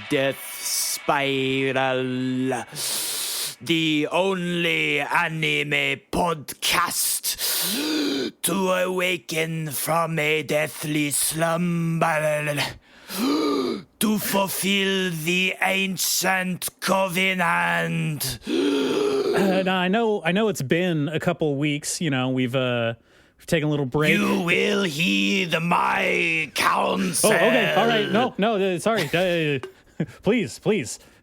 Death Spiral, the only anime podcast to awaken from a deathly slumber, to fulfill the ancient covenant. Now I know it's been a couple weeks. You know, we've taken a little break. You will heed my counsel. Oh, okay, all right. No, sorry. Please.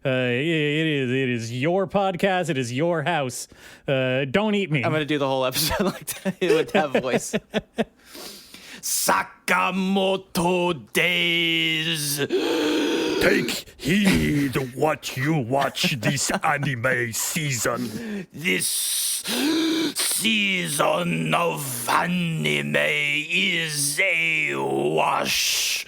It is your podcast. It is your house. Don't eat me. I'm gonna do the whole episode like that with that voice. Sakamoto Days. Take heed what you watch this anime season. This season of anime is a wash.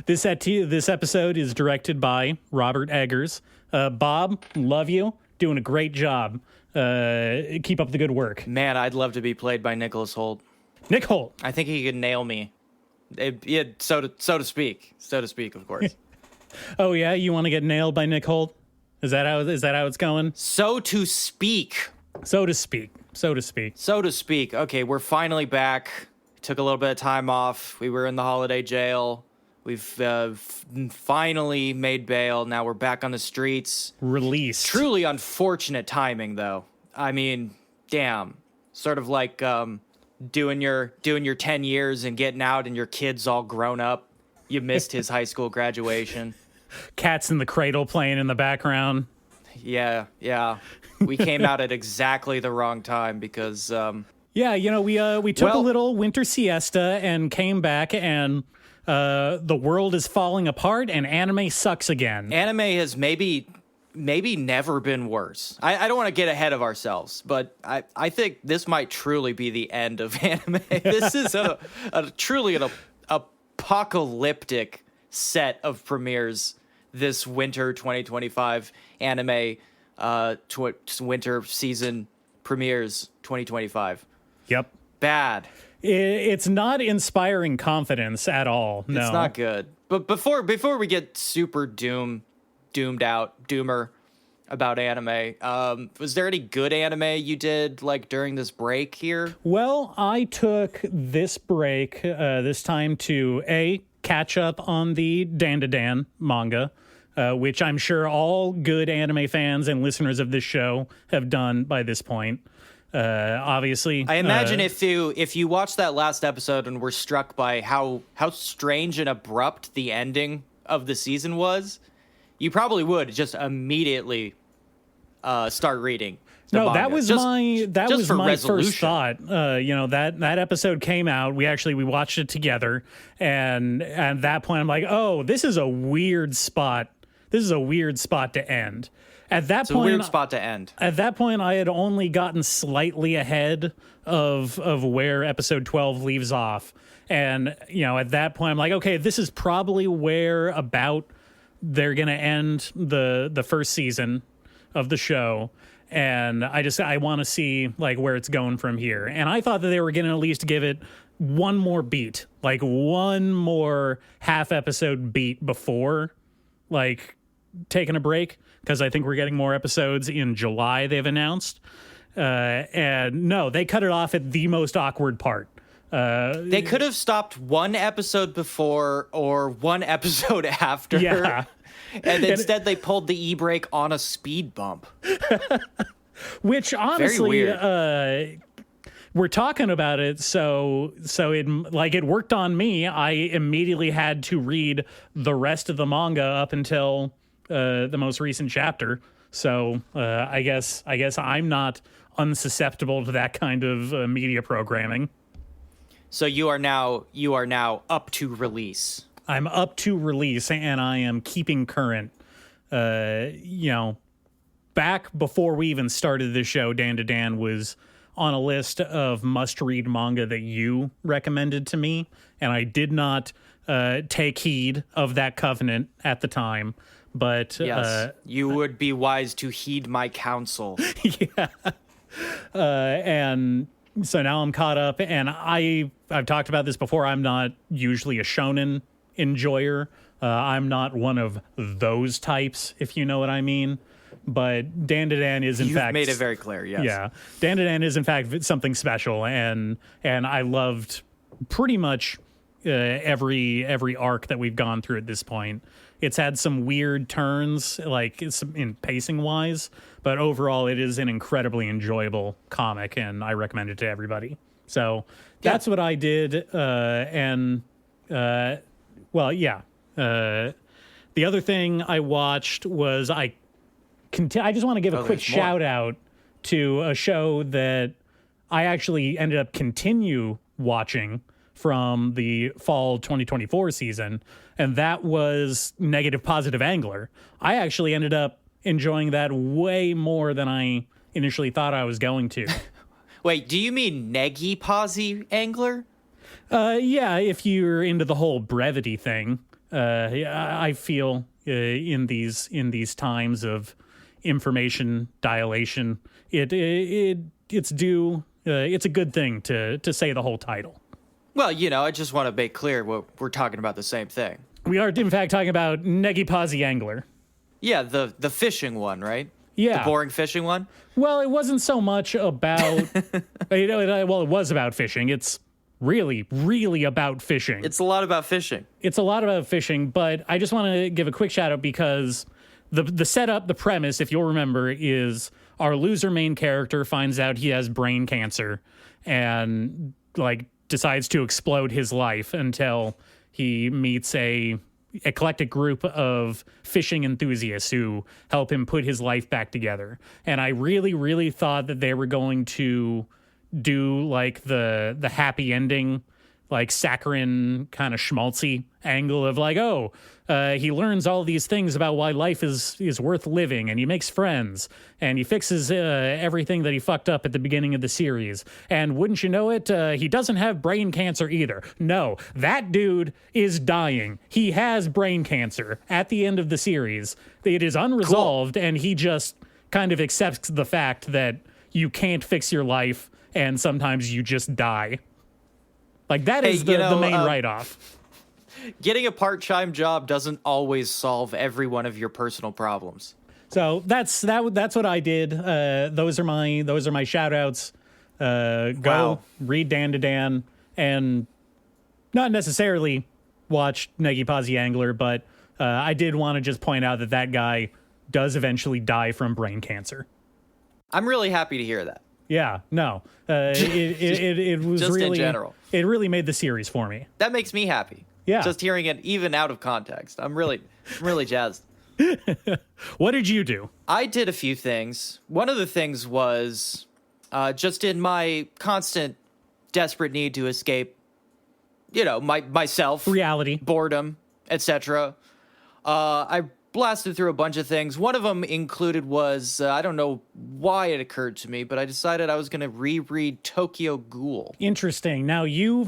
This episode is directed by Robert Eggers. Bob, love you. Doing a great job. Keep up the good work. Man, I'd love to be played by Nicholas Hoult. Nick Holt. I think he could nail me. So to speak, of course. Oh yeah, you want to get nailed by Nick Holt? Is that how it's going? So to speak. Okay, we're finally back. Took a little bit of time off. We were in the holiday jail. We've finally made bail. Now we're back on the streets. Released. Truly unfortunate timing, though. I mean, damn. Sort of like doing your 10 years and getting out and your kid's all grown up. You missed his high school graduation. Cats in the Cradle playing in the background. Yeah. We came out at exactly the wrong time because... Yeah, you know, we took a little winter siesta and came back, and the world is falling apart and anime sucks again. Anime has maybe never been worse. I don't want to get ahead of ourselves, but I think this might truly be the end of anime. This is a truly an apocalyptic set of premieres this winter 2025 anime winter season premieres 2025. Yep. Bad. It's not inspiring confidence at all. No. It's not good. But before we get super doomer about anime, was there any good anime you did like during this break here? Well, I took this break this time to catch up on the Dan manga, which I'm sure all good anime fans and listeners of this show have done by this point. Obviously, I imagine if you watched that last episode and were struck by how strange and abrupt the ending of the season was, you probably would just immediately start reading. No, manga. that was my first thought. You know, that episode came out. We watched it together, and at that point, I'm like, oh, this is a weird spot. This is a weird spot to end. At that point, a weird spot to end. At that point, I had only gotten slightly ahead of where episode 12 leaves off. And, you know, at that point, I'm like, okay, this is probably where about they're going to end the first season of the show. And I want to see, like, where it's going from here. And I thought that they were going to at least give it one more beat, like one more half-episode beat before, like, taking a break. Because I think we're getting more episodes in July, they've announced. And no, they cut it off at the most awkward part. They could have stopped one episode before or one episode after. Yeah. And instead they pulled the e-brake on a speed bump. Which honestly, we're talking about it, so it worked on me. I immediately had to read the rest of the manga up until... the most recent chapter. So I guess I'm not unsusceptible to that kind of media programming. So you are now up to release. I'm up to release, and I am keeping current. You know, back before we even started the show, Dan was on a list of must-read manga that you recommended to me, and I did not take heed of that covenant at the time. But yes, you would be wise to heed my counsel. Yeah. And so now I'm caught up, and I've talked about this before. I'm not usually a shonen enjoyer. I'm not one of those types, if you know what I mean. But Dan to Dan is in fact made it very clear. Yes. Yeah, Dan to Dan is in fact something special, and I loved pretty much every arc that we've gone through at this point. It's had some weird turns, like it's in pacing wise, but overall it is an incredibly enjoyable comic, and I recommend it to everybody. So that's what I did, the other thing I watched was I just want to give a quick shout out to a show that I actually ended up continue watching from the fall 2024 season, and that was Negative Positive Angler. I actually ended up enjoying that way more than I initially thought I was going to. Wait, do you mean Negi Posi Angler? Yeah, if you're into the whole brevity thing, I feel in these times of information dilation, it's due. It's a good thing to say the whole title. Well, I just want to make clear we're talking about the same thing. We are, in fact, talking about Negi Posi Angler. Yeah, the fishing one, right? Yeah. The boring fishing one? Well, it wasn't so much about... it was about fishing. It's really, really about fishing. It's a lot about fishing. It's a lot about fishing, but I just want to give a quick shout out because the setup, the premise, if you'll remember, is our loser main character finds out he has brain cancer and, decides to explode his life until he meets a eclectic group of fishing enthusiasts who help him put his life back together. And I really, really thought that they were going to do the happy ending, saccharine kind of schmaltzy angle of he learns all these things about why life is worth living, and he makes friends, and he fixes everything that he fucked up at the beginning of the series. And wouldn't you know it, he doesn't have brain cancer either. No, that dude is dying. He has brain cancer at the end of the series. It is unresolved, cool. And he just kind of accepts the fact that you can't fix your life, and sometimes you just die. That is the main write-off. Getting a part-time job doesn't always solve every one of your personal problems. So that's what I did. Those are my shout-outs. Go read Dan to Dan, and not necessarily watch Negi Posi Angler, but I did want to just point out that guy does eventually die from brain cancer. I'm really happy to hear that. Yeah, no. It was just really, in general. It really made the series for me. That makes me happy. Yeah. Just hearing it even out of context. I'm really jazzed. What did you do? I did a few things. One of the things was just in my constant desperate need to escape, myself, reality, boredom, etc. I blasted through a bunch of things. One of them included was, I don't know why it occurred to me, but I decided I was going to reread Tokyo Ghoul. Interesting. Now you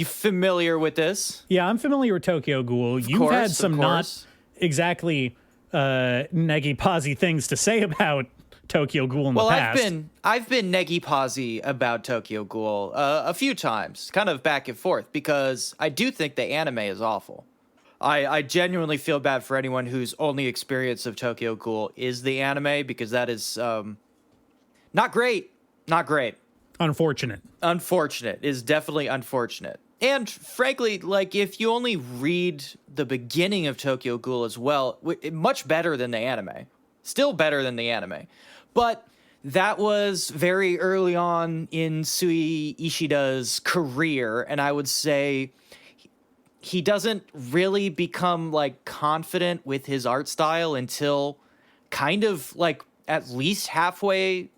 familiar with this? Yeah, I'm familiar with Tokyo Ghoul. You've had some not exactly Negi Posi things to say about Tokyo Ghoul in the past. I've been Negi Posi about Tokyo Ghoul a few times, kind of back and forth, because I do think the anime is awful. I genuinely feel bad for anyone whose only experience of Tokyo Ghoul is the anime, because that is not great. Not great. Unfortunate. Unfortunate is definitely unfortunate. And frankly, if you only read the beginning of Tokyo Ghoul as well, much better than the anime. Still better than the anime. But that was very early on in Sui Ishida's career, and I would say he doesn't really become confident with his art style until kind of at least halfway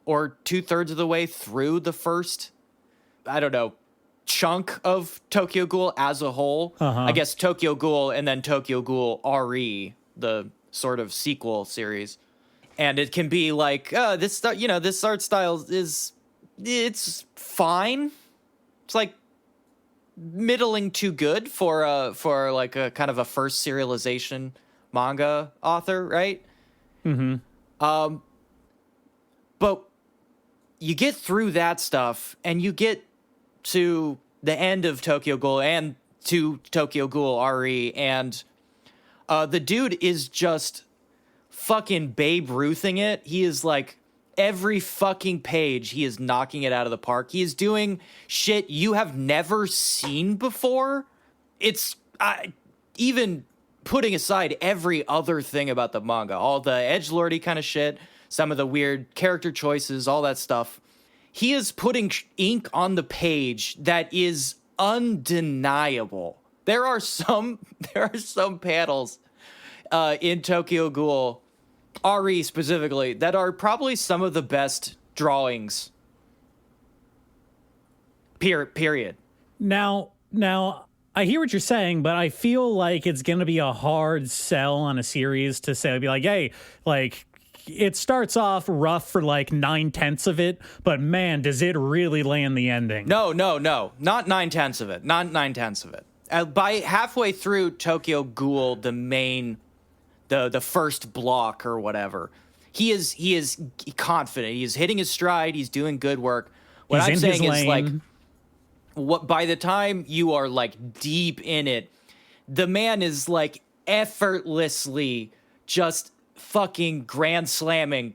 or 2/3 of the way through the first, I don't know, chunk of Tokyo Ghoul as a whole. I guess Tokyo Ghoul and then Tokyo Ghoul RE, the sort of sequel series. And it can be this art style it's fine. It's middling to good for a kind of a first serialization manga author, right? Mm-hmm. But you get through that stuff and you get to the end of Tokyo Ghoul and to Tokyo Ghoul RE, and the dude is just fucking Babe Ruthing it. He is like every fucking page, he is knocking it out of the park. He is doing shit you have never seen before. It's even putting aside every other thing about the manga, all the edgelordy kind of shit, some of the weird character choices, all that stuff. He is putting ink on the page that is undeniable. There are some panels in Tokyo Ghoul RE specifically that are probably some of the best drawings. Period. Now, I hear what you're saying, but I feel like it's going to be a hard sell on a series to say, be like, hey, like, it starts off rough for like 9/10 of it, but man, does it really land the ending? No, not 9/10 of it. Not 9/10 of it. By halfway through Tokyo Ghoul, the main, the first block or whatever, he is confident. He is hitting his stride. He's doing good work. What I'm saying is, like, what by the time you are like deep in it, the man is like effortlessly just fucking grand slamming,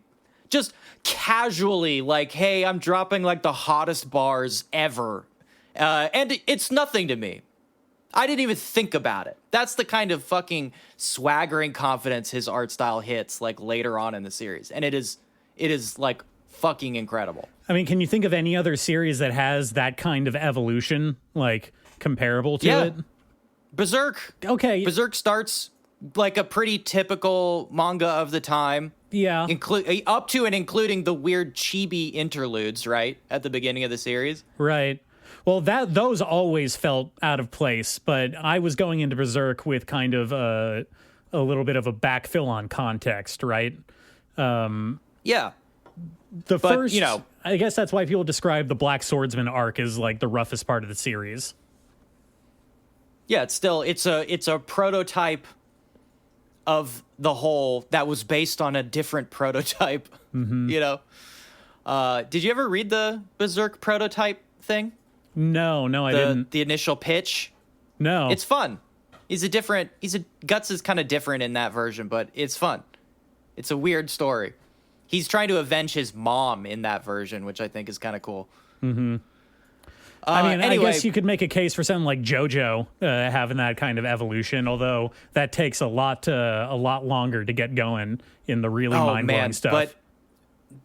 just casually, like, hey, I'm dropping like the hottest bars ever, and it's nothing to me. I didn't even think about it. That's the kind of fucking swaggering confidence his art style hits like later on in the series, and it is like fucking incredible. I mean, can you think of any other series that has that kind of evolution, like comparable to it? Berserk. Okay. Berserk starts like a pretty typical manga of the time. Yeah. Up to and including the weird chibi interludes, right? At the beginning of the series. Right. Well, those always felt out of place, but I was going into Berserk with kind of a little bit of a backfill on context, right? Yeah. First, you know, I guess that's why people describe the Black Swordsman arc as like the roughest part of the series. Yeah, it's a prototype of the whole that was based on a different prototype. Mm-hmm. You know, did you ever read the Berserk prototype thing? No, I didn't. The initial pitch. No, it's fun. Guts is kind of different in that version, but it's fun. It's a weird story. He's trying to avenge his mom in that version, which I think is kind of cool. Mm-hmm. I mean, anyway, I guess you could make a case for something like JoJo having that kind of evolution, although that takes a lot longer to get going in the really mind-blowing stuff.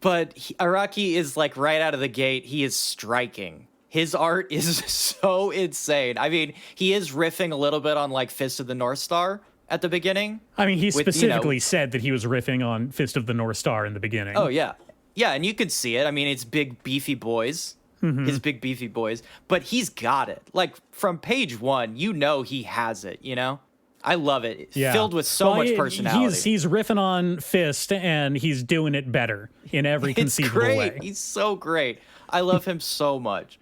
But Araki is like right out of the gate, he is striking. His art is so insane. I mean, he is riffing a little bit on like Fist of the North Star at the beginning. I mean, he specifically said that he was riffing on Fist of the North Star in the beginning. Oh, yeah. Yeah, and you could see it. I mean, it's big, beefy boys. Mm-hmm. His big, beefy boys. But he's got it. Like, from page one, you know he has it, you know? I love it. Yeah. Filled with so much personality. He's riffing on Fist, and he's doing it better in every conceivable way. He's so great. I love him so much.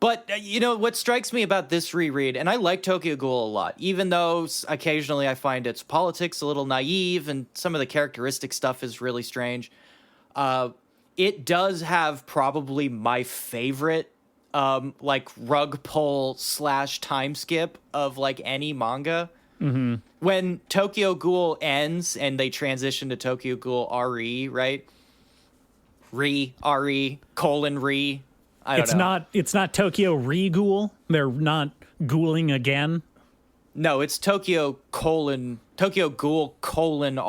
But, you know, what strikes me about this reread, and I like Tokyo Ghoul a lot, even though occasionally I find its politics a little naive and some of the characteristic stuff is really strange, it does have probably my favorite, like, rug pull / time skip of, like, any manga. Mm-hmm. When Tokyo Ghoul ends and they transition to Tokyo Ghoul RE, right? RE, colon re. It's not Tokyo Ghoul. They're not ghouling again. No, it's Tokyo Ghoul colon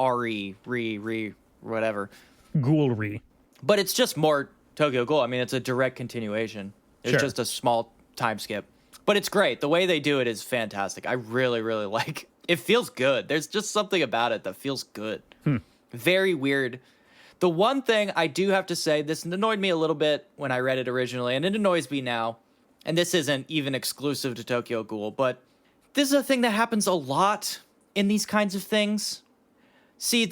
re whatever. Ghoulry. But it's just more Tokyo Ghoul. I mean, it's a direct continuation. It's just a small time skip. But it's great. The way they do it is fantastic. I really, really like it. It feels good. There's just something about it that feels good. Very weird. The one thing I do have to say, this annoyed me a little bit when I read it originally, and it annoys me now, and this isn't even exclusive to Tokyo Ghoul, but this is a thing that happens a lot in these kinds of things. See,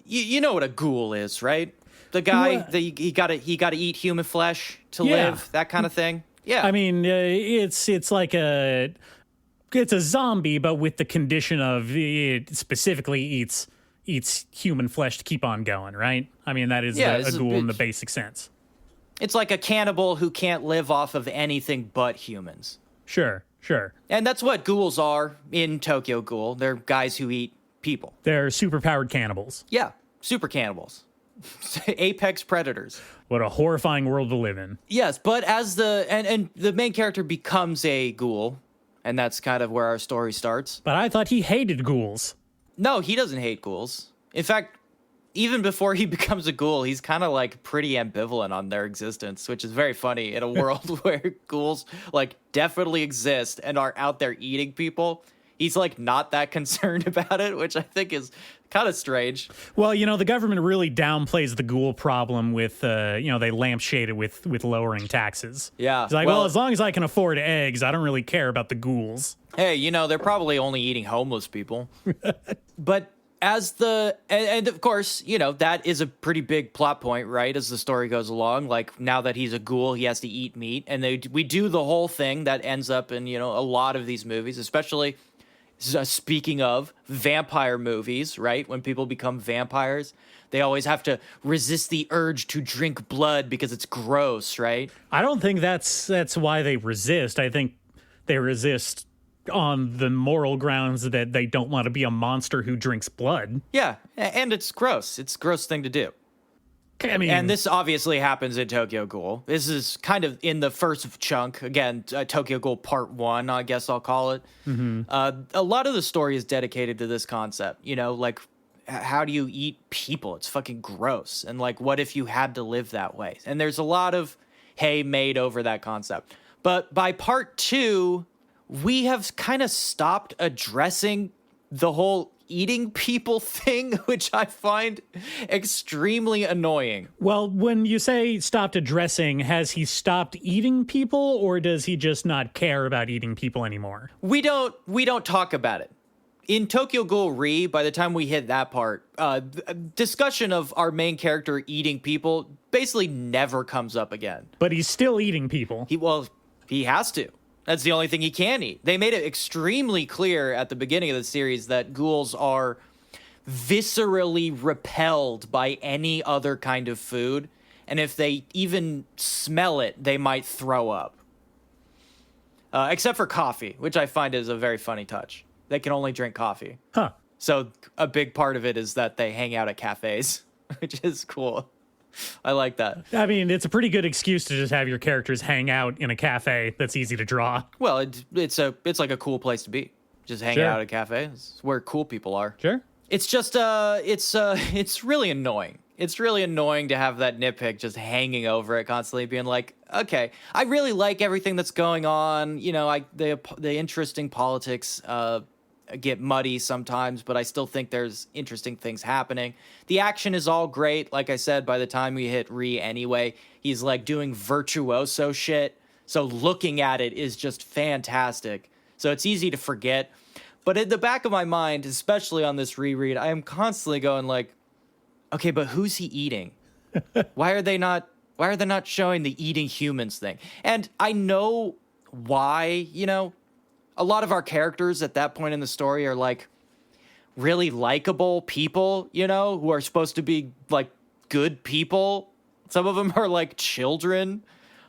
you know what a ghoul is, right? The guy, he gotta eat human flesh to live, that kind of thing. Yeah. I mean, it's like it's a zombie, but with the condition of it specifically eats human flesh to keep on going, right? I mean, that is a ghoul in the basic sense. It's like a cannibal who can't live off of anything but humans. Sure. Sure. And that's what ghouls are in Tokyo Ghoul. They're guys who eat people. They're superpowered cannibals. Yeah, super cannibals. Apex predators. What a horrifying world to live in. Yes, but as and the main character becomes a ghoul, and that's kind of where our story starts. But I thought he hated ghouls. No, he doesn't hate ghouls. In fact, even before he becomes a ghoul, he's kind of like pretty ambivalent on their existence, which is very funny in a world where ghouls like definitely exist and are out there eating people. He's like not that concerned about it, which I think is kind of strange. Well, the government really downplays the ghoul problem with, they lampshade it with lowering taxes. Yeah. It's like, well, as long as I can afford eggs, I don't really care about the ghouls. Hey, they're probably only eating homeless people. But as and of course, that is a pretty big plot point, right? As the story goes along, like now that he's a ghoul, he has to eat meat. And we do the whole thing that ends up in, a lot of these movies, especially speaking of vampire movies, right? When people become vampires, they always have to resist the urge to drink blood because it's gross, right? I don't think that's why they resist. I think they resist on the moral grounds that they don't want to be a monster who drinks blood. Yeah, and it's gross. It's a gross thing to do. I mean, and this obviously happens in Tokyo Ghoul. This is kind of in the first chunk. Again, Tokyo Ghoul Part 1, I guess I'll call it. Mm-hmm. A lot of the story is dedicated to this concept. Like, how do you eat people? It's fucking gross. And, like, what if you had to live that way? And there's a lot of hay made over that concept. But by Part 2, we have kind of stopped addressing the whole eating people thing, which I find extremely annoying. Well, when you say stopped addressing, has he stopped eating people, or does he just not care about eating people anymore? We don't talk about it. In Tokyo Ghoul Re, by the time we hit that part, discussion of our main character eating people basically never comes up again. But he's still eating people. He has to. That's the only thing he can eat. They made it extremely clear at the beginning of the series that ghouls are viscerally repelled by any other kind of food. And if they even smell it, they might throw up. Except for coffee, which I find is a very funny touch. They can only drink coffee. Huh. So a big part of it is that they hang out at cafes, which is cool. I like that. I mean, it's a pretty good excuse to just have your characters hang out in a cafe that's easy to draw. Well, it's like a cool place to be. Just hanging out at a cafe. It's where cool people are. Sure. It's just it's really annoying. It's really annoying to have that nitpick just hanging over it constantly, being like, okay, I really like everything that's going on. The interesting politics get muddy sometimes, but I still think there's interesting things happening. The action is all great. Like I said, by the time we hit Re anyway, he's like doing virtuoso shit. So looking at it is just fantastic. So it's easy to forget. But in the back of my mind, especially on this reread, I am constantly going like, okay, but who's he eating? Why are they not showing the eating humans thing? And I know why, a lot of our characters at that point in the story are like really likable people, who are supposed to be like good people. Some of them are like children.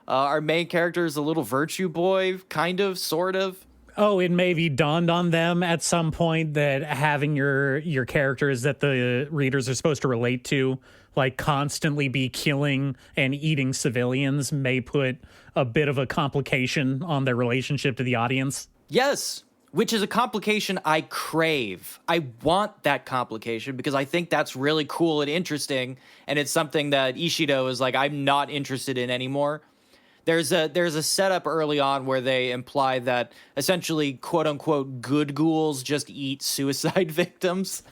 Our main character is a little virtue boy, kind of, sort of. Oh, it maybe dawned on them at some point that having your characters that the readers are supposed to relate to, like constantly be killing and eating civilians, may put a bit of a complication on their relationship to the audience. Yes, which is a complication I crave. I want that complication because I think that's really cool and interesting, and it's something that Ishido is like, I'm not interested in anymore. There's a setup early on where they imply that essentially, quote unquote, good ghouls just eat suicide victims,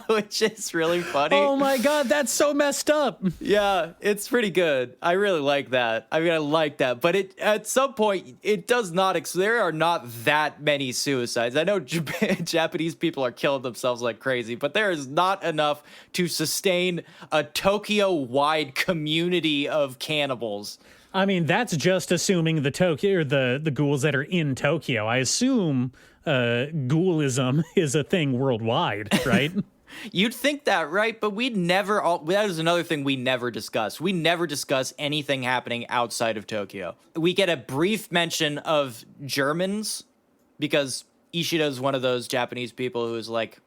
which is really funny. Oh my God, that's so messed up. Yeah, it's pretty good. I really like that. I mean, I like that, but at some point it does not. There are not that many suicides. I know Japanese people are killing themselves like crazy, but there is not enough to sustain a Tokyo-wide community of cannibals. I mean, that's just assuming the Tokyo or the ghouls that are in Tokyo. I assume ghoulism is a thing worldwide, right? You'd think that, right? But that is another thing we never discuss. We never discuss anything happening outside of Tokyo. We get a brief mention of Germans because Ishida is one of those Japanese people who is like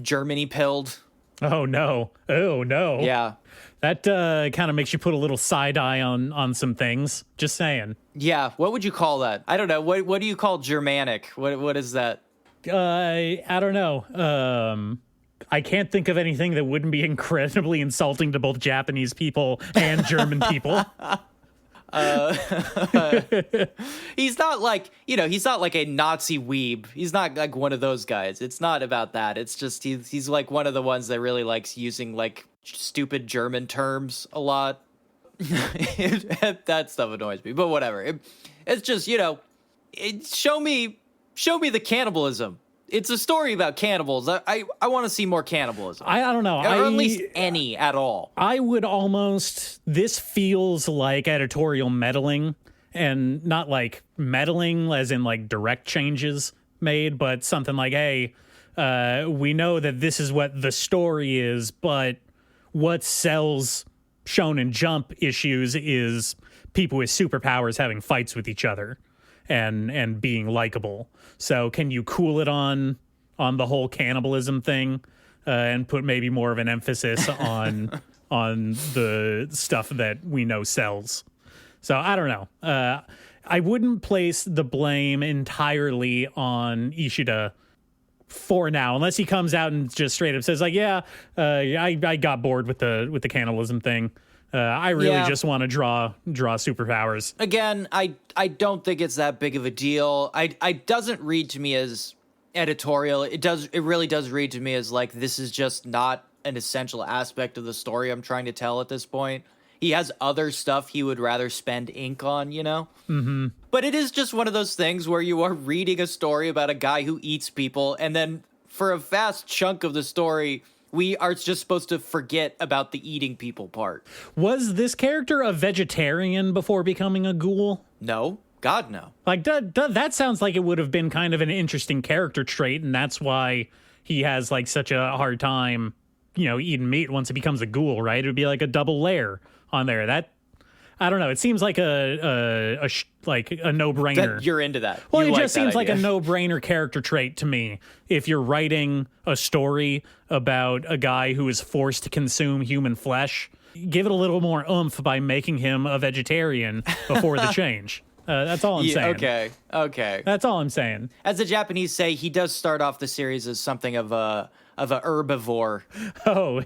Germany pilled. Oh no. Yeah. That kind of makes you put a little side eye on some things. Just saying. Yeah. What would you call that? I don't know. What do you call Germanic? What is that? I don't know. I can't think of anything that wouldn't be incredibly insulting to both Japanese people and German people. He's not like, he's not like a Nazi weeb. He's not like one of those guys. It's not about that. It's just he's like one of the ones that really likes using like stupid German terms a lot. That stuff annoys me, but whatever. It's just, show me the cannibalism. It's a story about cannibals. I want to see more cannibalism. I don't know. Or at least any at all. I would this feels like editorial meddling, and not like meddling as in like direct changes made, but something like, hey, we know that this is what the story is, but what sells Shonen Jump issues is people with superpowers having fights with each other and being likable. So can you cool it on the whole cannibalism thing and put maybe more of an emphasis on the stuff that we know sells? So I don't know. I wouldn't place the blame entirely on Ishida for now, unless he comes out and just straight up says like, I got bored with the cannibalism thing. I really just want to draw superpowers. Again, I don't think it's that big of a deal. I doesn't read to me as editorial. It really does read to me as like, this is just not an essential aspect of the story I'm trying to tell at this point. He has other stuff he would rather spend ink on, Mm-hmm. But it is just one of those things where you are reading a story about a guy who eats people, and then for a vast chunk of the story, we are just supposed to forget about the eating people part. Was this character a vegetarian before becoming a ghoul? No. God, no. Like, that sounds like it would have been kind of an interesting character trait, and that's why he has, like, such a hard time, eating meat once he becomes a ghoul, right? It would be like a double layer on there. That, I don't know. It seems like a no-brainer. You're into that. Well, it just seems like a no-brainer character trait to me. If you're writing a story about a guy who is forced to consume human flesh, give it a little more oomph by making him a vegetarian before the change. That's all I'm saying. Okay. That's all I'm saying. As the Japanese say, he does start off the series as something of a herbivore. Oh,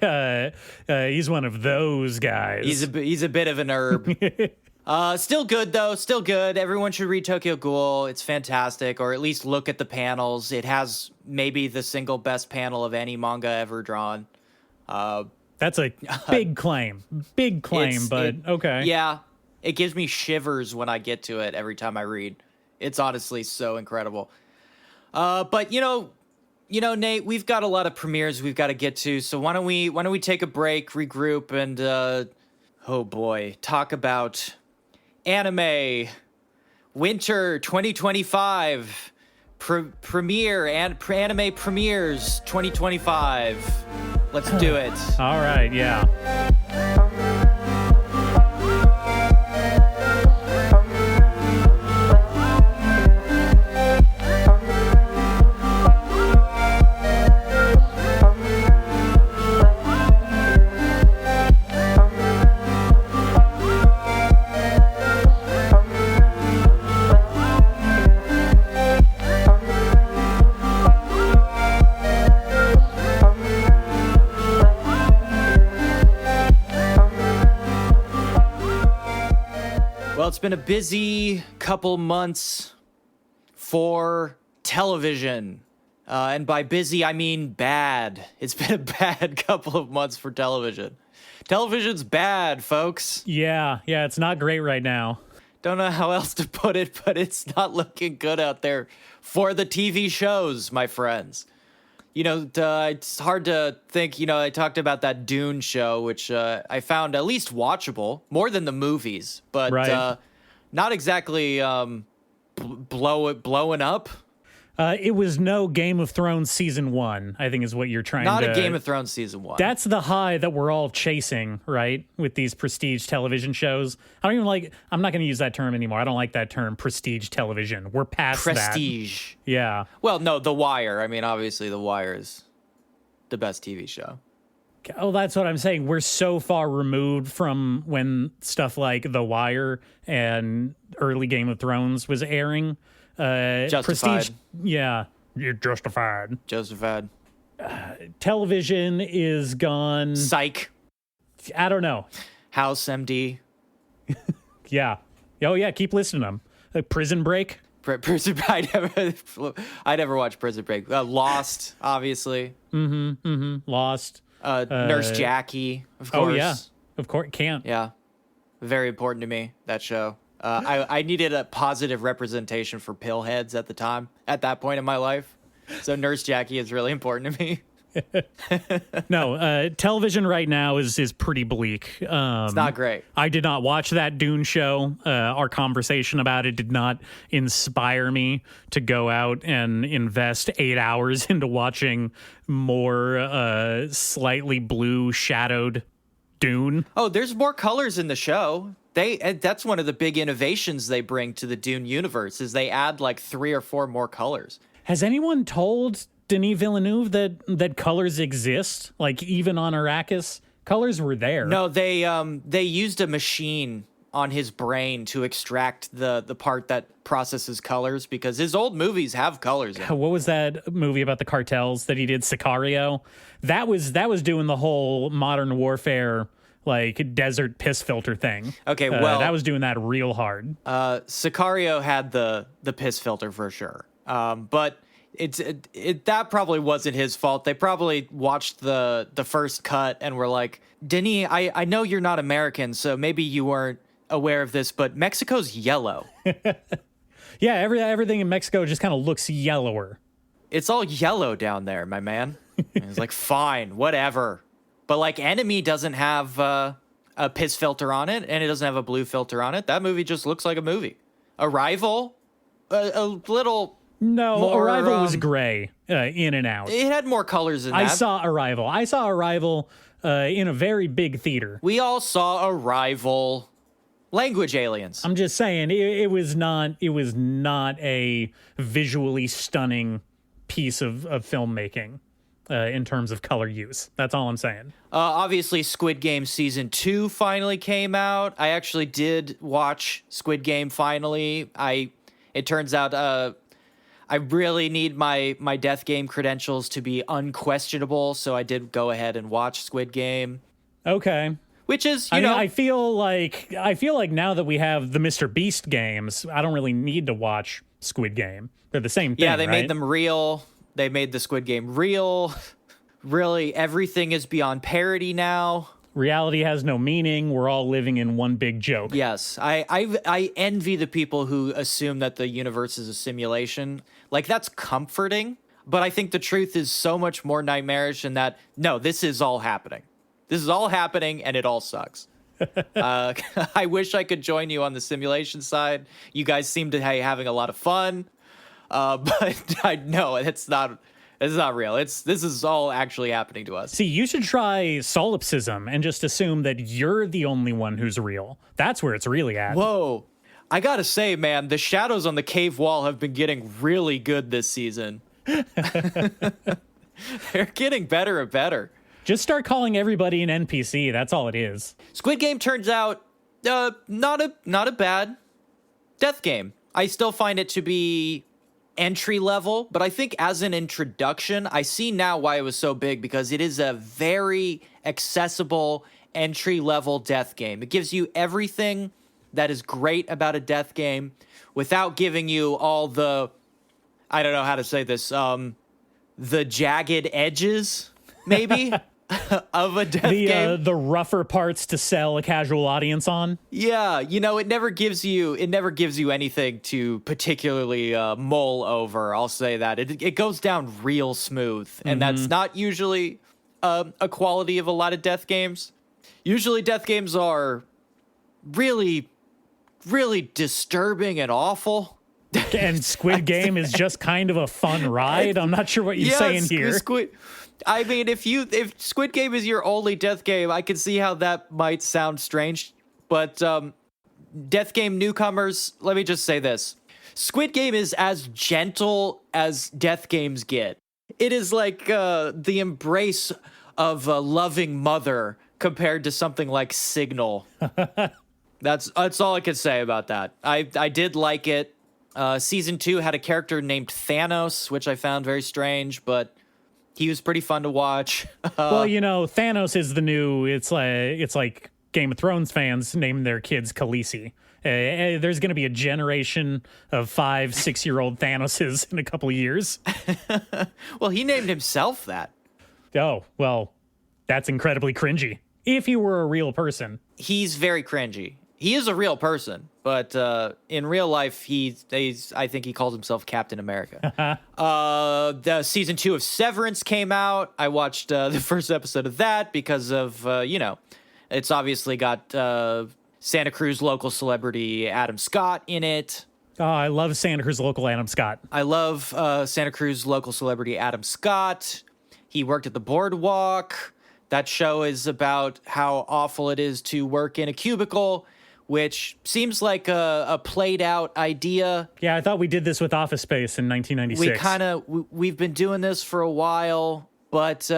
he's one of those guys. He's a bit of an herb. Still good though. Still good. Everyone should read Tokyo Ghoul. It's fantastic, or at least look at the panels. It has maybe the single best panel of any manga ever drawn. That's a big claim. But okay. Yeah. It gives me shivers when I get to it every time I read. It's honestly so incredible. But Nate, we've got a lot of premieres we've got to get to. So why don't we take a break, regroup, and oh boy, talk about anime winter 2025 premiere and anime premieres 2025. Let's do it. All right, yeah. Well, it's been a busy couple months for television. And by busy, I mean bad. It's been a bad couple of months for television. Television's bad, folks. Yeah, it's not great right now. Don't know how else to put it, but it's not looking good out there for the TV shows, my friends. It's hard to think, I talked about that Dune show, which I found at least watchable, more than the movies, but right. Not exactly blowing up. It was no Game of Thrones season 1, I think is what you're trying Not to... a Game of Thrones season 1. That's the high that we're all chasing, right? With these prestige television shows. I'm not going to use that term anymore. I don't like that term, prestige television. We're past that. Prestige. Yeah. Well, no, The Wire. I mean, obviously The Wire is the best TV show. Oh, that's what I'm saying. We're so far removed from when stuff like The Wire and early Game of Thrones was airing. Justified. Prestige, yeah, you're justified. Justified. Television is gone. Psych. I don't know. House MD. Yeah. Oh, yeah, keep listening to them. Prison Break. Prison Break. I never watched Prison Break. Lost, obviously. Lost. Nurse Jackie, of course. Oh, yeah. Of course, can't. Yeah. Very important to me, that show. I needed a positive representation for pillheads at that point in my life. So Nurse Jackie is really important to me. No, television right now is pretty bleak. It's not great. I did not watch that Dune show. Our conversation about it did not inspire me to go out and invest 8 hours into watching more slightly blue shadowed Dune. Oh, there's more colors in the show. That's one of the big innovations they bring to the Dune universe is they add like 3 or 4 more colors. Has anyone told Denis Villeneuve that colors exist? Like even on Arrakis, colors were there. No, they used a machine on his brain to extract the part that processes colors because his old movies have colors in it. What was that movie about the cartels that he did, Sicario? That was doing the whole modern warfare like desert piss filter thing. Okay, well, that was doing that real hard. Sicario had the piss filter for sure. But that probably wasn't his fault. They probably watched the first cut and were like, Denis, I know you're not American, so maybe you weren't aware of this, but Mexico's yellow. Yeah, everything in Mexico just kind of looks yellower. It's all yellow down there, my man. And it's like, fine, whatever. But like Enemy doesn't have a piss filter on it, and it doesn't have a blue filter on it. That movie just looks like a movie. Arrival, a little... No, more, Arrival was gray, in and out. It had more colors than I that. saw Arrival in a very big theater. We all saw Arrival. Language aliens. I'm just saying, it was not a visually stunning piece of filmmaking in terms of color use. That's all I'm saying. Obviously, Squid Game Season 2 finally came out. I actually did watch Squid Game finally. It turns out I really need my Death Game credentials to be unquestionable, so I did go ahead and watch Squid Game. Okay. Which is, I feel like now that we have the Mr. Beast games, I don't really need to watch Squid Game. They're the same thing. Yeah, they right? made them real. They made the Squid Game real. Really, everything is beyond parody now. Reality has no meaning. We're all living in one big joke. Yes, I envy the people who assume that the universe is a simulation. Like, that's comforting, but I think the truth is so much more nightmarish in that, no, this is all happening. This is all happening, and it all sucks. I wish I could join you on the simulation side. You guys seem to be having a lot of fun, but I know it's not real. This is all actually happening to us. See, you should try solipsism and just assume that you're the only one who's real. That's where it's really at. Whoa. I gotta say, man, the shadows on the cave wall have been getting really good this season. They're getting better and better. Just start calling everybody an NPC. That's all it is. Squid Game turns out not a bad death game. I still find it to be entry level, but I think as an introduction, I see now why it was so big, because it is a very accessible entry level death game. It gives you everything that is great about a death game without giving you all the, I don't know how to say this, the jagged edges, maybe, of a death game. The rougher parts to sell a casual audience on. Yeah, it never gives you anything to particularly mull over. I'll say that. It goes down real smooth, and that's not usually a quality of a lot of death games. Usually death games are really, really disturbing and awful. And Squid Game is just kind of a fun ride. I'm not sure what you're saying here. I mean, if Squid Game is your only death game, I can see how that might sound strange. But death game newcomers, let me just say this. Squid Game is as gentle as death games get. It is like the embrace of a loving mother compared to something like Signal. That's all I can say about that. I did like it. Season 2 had a character named Thanos, which I found very strange, but he was pretty fun to watch. Well, Thanos is the new. It's like Game of Thrones fans name their kids Khaleesi. There's going to be a generation of 5-6-year-old Thanoses in a couple of years. Well, he named himself that. Oh, well, that's incredibly cringy. If he were a real person. He's very cringy. He is a real person, but in real life, I think he calls himself Captain America. The season 2 of Severance came out. I watched the first episode of that because of, it's obviously got Santa Cruz local celebrity Adam Scott in it. Oh, I love Santa Cruz local Adam Scott. I love Santa Cruz local celebrity Adam Scott. He worked at the Boardwalk. That show is about how awful it is to work in a cubicle, which seems like a played out idea. Yeah, I thought we did this with Office Space in 1996. We've been doing this for a while, but,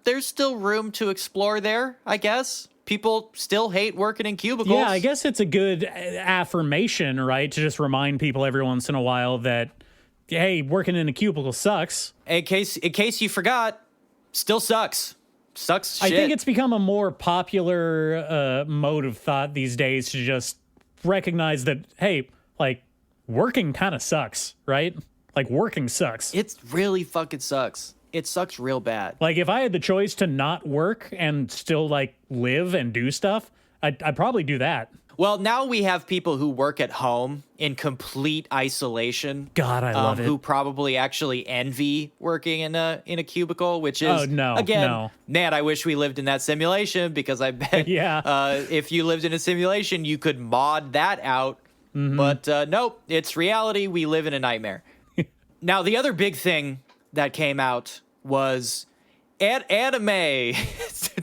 there's still room to explore there, I guess. People still hate working in cubicles. Yeah, I guess it's a good affirmation, right? To just remind people every once in a while that, hey, working in a cubicle sucks. In case you forgot, still sucks. Sucks shit. I think it's become a more popular mode of thought these days to just recognize that, hey, like, working kind of sucks, right? Like, working sucks. It really fucking sucks. It sucks real bad. Like, if I had the choice to not work and still, like, live and do stuff, I'd probably do that. Well, now we have people who work at home in complete isolation. God, I love it. Who probably actually envy working in a cubicle, which is, man, I wish we lived in that simulation, because I bet if you lived in a simulation, you could mod that out. Mm-hmm. But nope, it's reality. We live in a nightmare. Now, the other big thing that came out was anime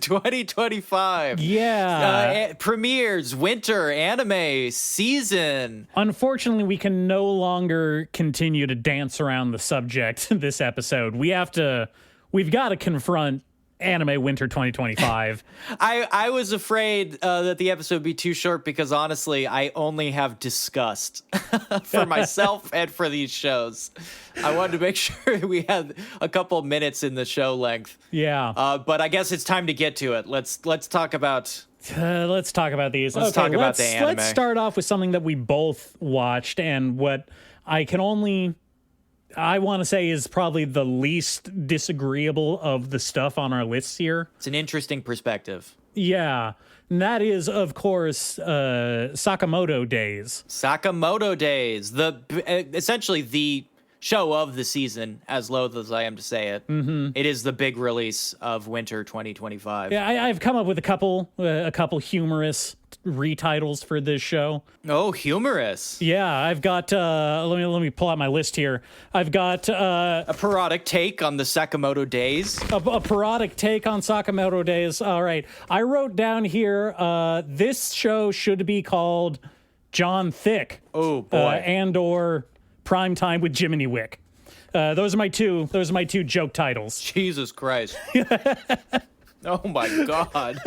2025. Yeah. Premieres winter anime season. Unfortunately, we can no longer continue to dance around the subject this episode. We've got to confront anime winter 2025. I was afraid that the episode would be too short, because honestly, I only have disgust for myself and for these shows. I wanted to make sure we had a couple minutes in the show length. Yeah. But I guess it's time to get to it. Let's talk about let's talk about these. Let's talk about the anime. Let's start off with something that we both watched, and what I want to say is probably the least disagreeable of the stuff on our lists here. It's an interesting perspective. Yeah. And that is, of course, Sakamoto Days. Sakamoto Days. Essentially the show of the season, as loath as I am to say it. Mm-hmm. It is the big release of winter 2025. Yeah, I've come up with a couple humorous retitles for this show. Oh, humorous. Yeah, I've got let me pull out my list here. I've got a parodic take on the Sakamoto Days. A parodic take on Sakamoto Days. All right. I wrote down here this show should be called John Thick. Oh boy. And or Prime Time with Jiminy Wick. Those are my two joke titles. Jesus Christ. Oh my God.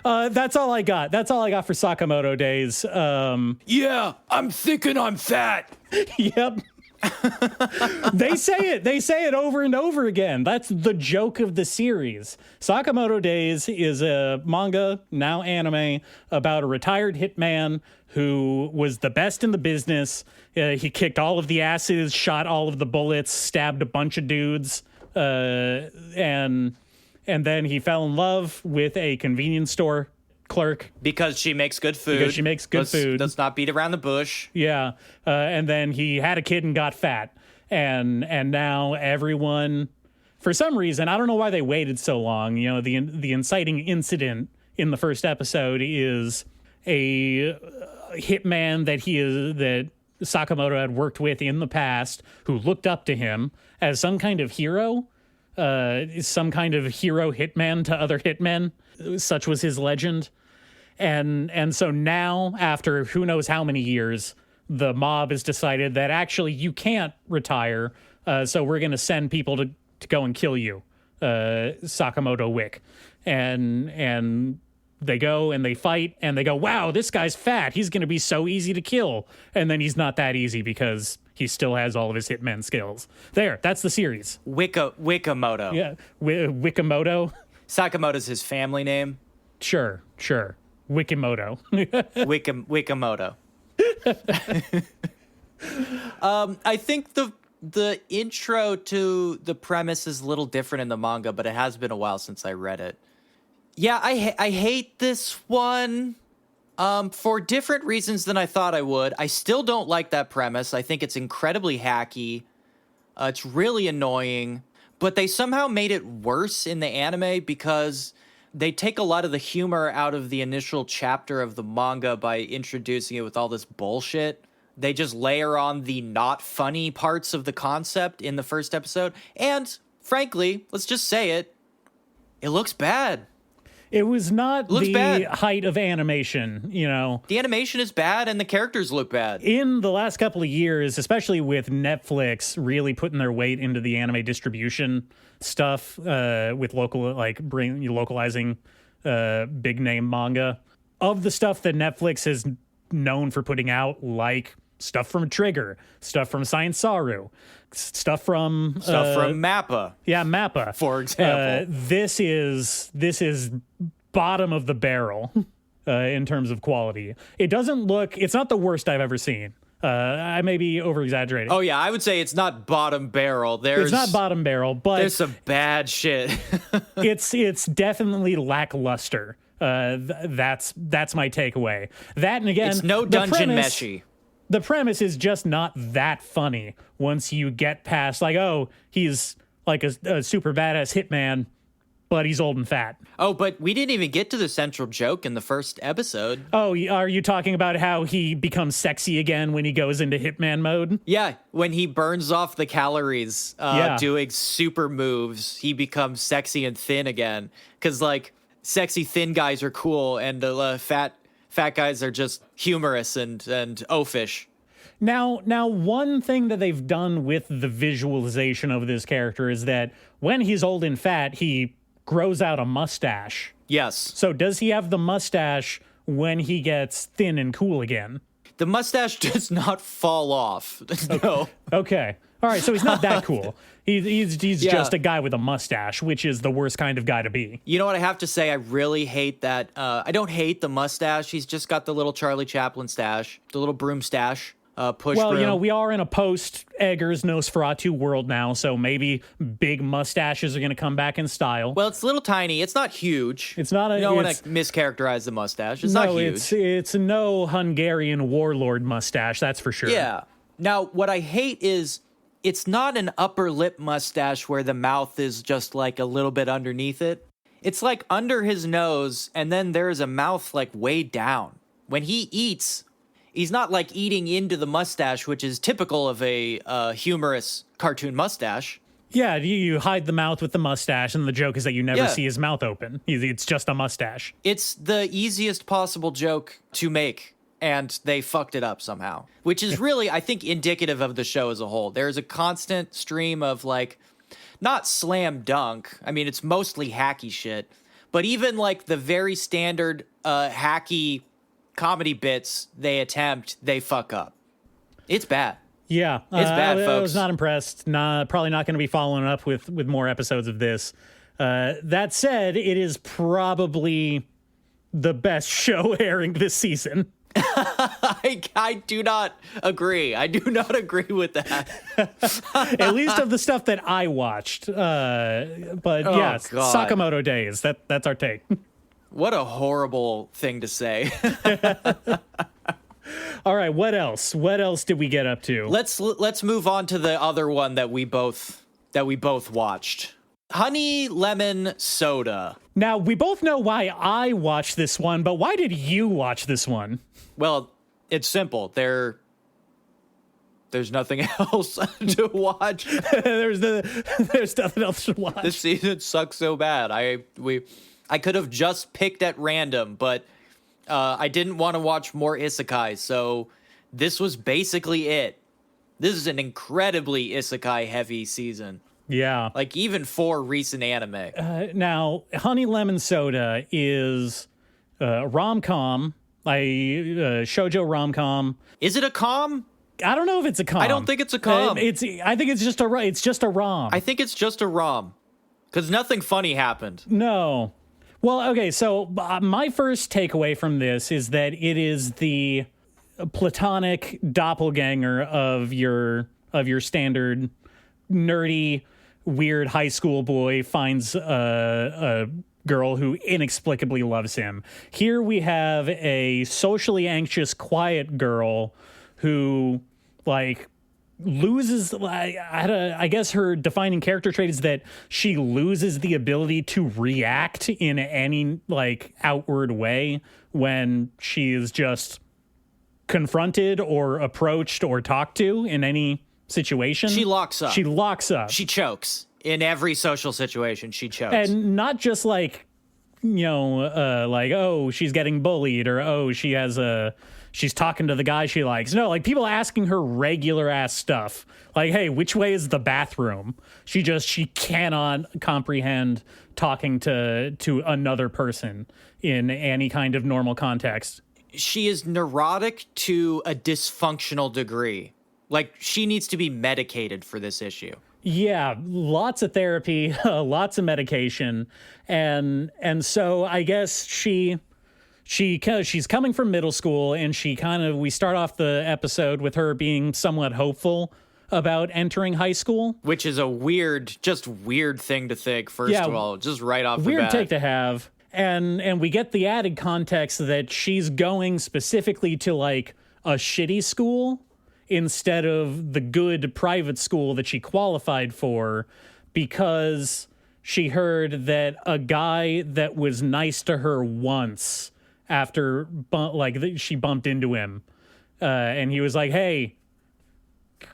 That's all I got. That's all I got for Sakamoto Days. Yeah, I'm thick and I'm fat. Yep. They say it over and over again. That's the joke of the series. Sakamoto Days is a manga, now anime, about a retired hitman who was the best in the business. He kicked all of the asses, shot all of the bullets, stabbed a bunch of dudes, and then he fell in love with a convenience store clerk. Because she makes good food. Let's not beat around the bush. Yeah. And then he had a kid and got fat. And now everyone, for some reason, I don't know why they waited so long. You know, the inciting incident in the first episode is hitman that Sakamoto had worked with in the past, who looked up to him as some kind of hero, some kind of hero hitman to other hitmen. Such was his legend. And so now, after who knows how many years, the mob has decided that actually you can't retire, so we're going to send people to go and kill you, Sakamoto Wick. And they go and they fight, and they go, wow, this guy's fat. He's going to be so easy to kill. And then he's not that easy because he still has all of his hitman skills. There, that's the series. Wikamoto. Yeah, Wikamoto. Sakamoto's his family name. Sure. Wikimoto. Wikamoto. I think the intro to the premise is a little different in the manga, but it has been a while since I read it. Yeah, I hate this one for different reasons than I thought I would. I still don't like that premise. I think it's incredibly hacky. It's really annoying, but they somehow made it worse in the anime because they take a lot of the humor out of the initial chapter of the manga by introducing it with all this bullshit. They just layer on the not funny parts of the concept in the first episode. And frankly, let's just say it looks bad. It was not the bad. height of animation, you know. The animation is bad and the characters look bad. In the last couple of years, especially with Netflix really putting their weight into the anime distribution stuff, with localizing big name manga, of the stuff that Netflix is known for putting out, like stuff from Trigger, stuff from Science Saru, stuff from Mappa. Yeah, Mappa, for example. This is bottom of the barrel in terms of quality. It's not the worst I've ever seen. I may be over exaggerating. Oh yeah, I would say it's not bottom barrel. It's not bottom barrel, but there's some bad shit. it's definitely lackluster. That's my takeaway. That, and again, it's no dungeon meshy. The premise is just not that funny once you get past, like, oh, he's like a super badass hitman, but he's old and fat. Oh, but we didn't even get to the central joke in the first episode. Oh, are you talking about how he becomes sexy again when he goes into hitman mode? Yeah, when he burns off the calories doing super moves, he becomes sexy and thin again. Because, like, sexy thin guys are cool, and fat guys are just humorous and oafish. Now, one thing that they've done with the visualization of this character is that when he's old and fat, he grows out a mustache. Yes. So does he have the mustache when he gets thin and cool again? The mustache does not fall off. No. Okay. All right, so he's not that cool. He's just a guy with a mustache, which is the worst kind of guy to be. You know what I have to say? I really hate that. I don't hate the mustache. He's just got the little Charlie Chaplin stash, the little broom stash. Push well, broom. You know, we are in a post-Eggers Nosferatu world now, so maybe big mustaches are going to come back in style. Well, it's a little tiny. It's not huge. It's not a... You don't want to mischaracterize the mustache. It's not huge. It's no Hungarian warlord mustache, that's for sure. Yeah. Now, what I hate is it's not an upper lip mustache where the mouth is just like a little bit underneath it. It's like under his nose, and then there's a mouth like way down. When he eats, he's not like eating into the mustache, which is typical of a humorous cartoon mustache. Yeah, you hide the mouth with the mustache, and the joke is that you never see his mouth open. It's just a mustache. It's the easiest possible joke to make, and they fucked it up somehow, which is really, I think, indicative of the show as a whole. There's a constant stream of, like, not slam dunk. I mean, it's mostly hacky shit, but even, like, the very standard hacky comedy bits they attempt, they fuck up. It's bad. Yeah. It's bad, folks. I was not impressed. Probably not going to be following up with more episodes of this. That said, it is probably the best show airing this season. I do not agree. I do not agree with that. At least of the stuff that I watched. But yes, God. Sakamoto Days. That's our take. What a horrible thing to say. All right, what else? What else did we get up to? Let's move on to the other one that we both watched. Honey Lemon Soda. Now, we both know why I watched this one, but why did you watch this one? Well, It's simple. There's nothing else to watch. There's nothing else to watch. This season sucks so bad. I could have just picked at random, but I didn't want to watch more isekai, so this was basically it. This is an incredibly isekai heavy season. Yeah. Like even for recent anime. Now, Honey Lemon Soda is rom-com, shoujo rom-com. Is it a com? I don't know if it's a com. I don't think it's a com. I think it's just a rom. I think it's just a rom. Because nothing funny happened. No. Well, okay, so my first takeaway from this is that it is the platonic doppelganger of your standard nerdy, weird high school boy finds a girl who inexplicably loves him. Here we have a socially anxious, quiet girl who, like, loses, I guess her defining character trait is that she loses the ability to react in any, like, outward way when she is just confronted or approached or talked to in any situation. She locks up. She locks up. She chokes. In every social situation, she chokes. And not just like, like, oh, she's getting bullied, or oh, she's talking to the guy she likes. No, like people asking her regular ass stuff. Like, hey, which way is the bathroom? She cannot comprehend talking to another person in any kind of normal context. She is neurotic to a dysfunctional degree. Like, she needs to be medicated for this issue. Yeah, lots of therapy, lots of medication, and so I guess she's coming from middle school, and we start off the episode with her being somewhat hopeful about entering high school, which is a weird thing to think. First of all, just right off the bat, weird take to have, and we get the added context that she's going specifically to like a shitty school instead of the good private school that she qualified for, because she heard that a guy that was nice to her once after she bumped into him, and he was like, hey,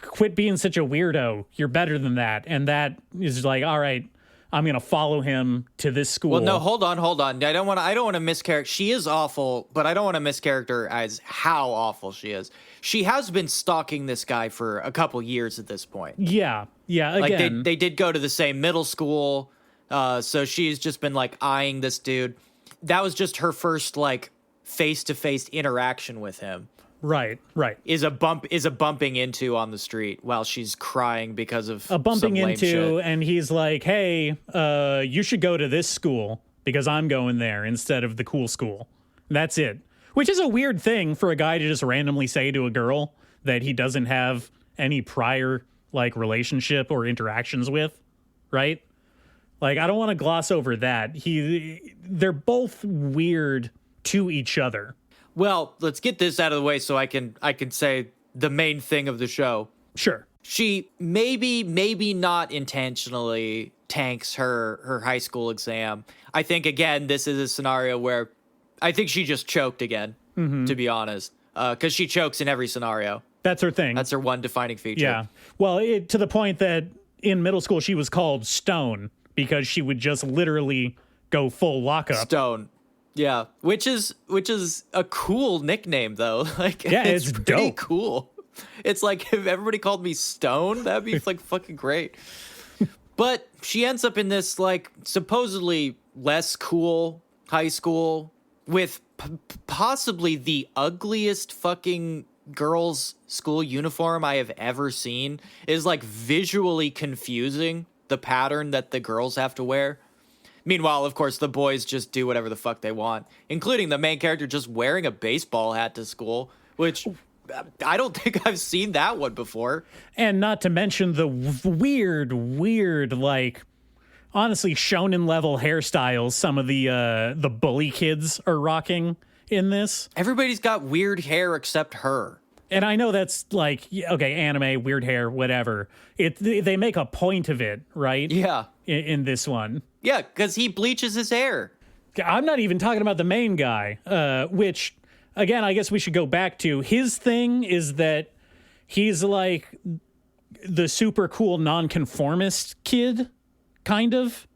quit being such a weirdo, you're better than that. And that is like, all right, I'm gonna follow him to this school. Well, no, hold on. I don't want to mischaracter. She is awful, but I don't want to mischaracter as how awful she is. She has been stalking this guy for a couple years at this point. Yeah. Again, like they did go to the same middle school, so she's just been like eyeing this dude. That was just her first like face-to-face interaction with him. Right. Is a bumping into on the street while she's crying because of a bumping some lame into, shit. And he's like, "Hey, you should go to this school because I'm going there instead of the cool school." That's it. Which is a weird thing for a guy to just randomly say to a girl that he doesn't have any prior like relationship or interactions with, right? Like, I don't want to gloss over that. They're both weird to each other. Well, let's get this out of the way so I can say the main thing of the show. Sure. She maybe not intentionally tanks her high school exam. I think, again, this is a scenario where I think she just choked again, to be honest, because she chokes in every scenario. That's her thing. That's her one defining feature. Yeah. Well, to the point that in middle school she was called Stone because she would just literally go full lockup. Stone. Yeah, which is a cool nickname though. Like, yeah, it's pretty dope. Cool. It's like if everybody called me Stone, that'd be like fucking great. But she ends up in this like supposedly less cool high school with possibly the ugliest fucking girls' school uniform I have ever seen. It is like visually confusing, the pattern that the girls have to wear. Meanwhile, of course, the boys just do whatever the fuck they want, including the main character just wearing a baseball hat to school, which I don't think I've seen that one before. And not to mention the weird, like, honestly, shonen level hairstyles some of the bully kids are rocking in this. Everybody's got weird hair except her. And I know that's like, okay, anime, weird hair, whatever. They make a point of it, right? Yeah. In this one. Yeah, because he bleaches his hair. I'm not even talking about the main guy, which again, I guess we should go back to his thing is that he's like the super cool nonconformist kid, kind of,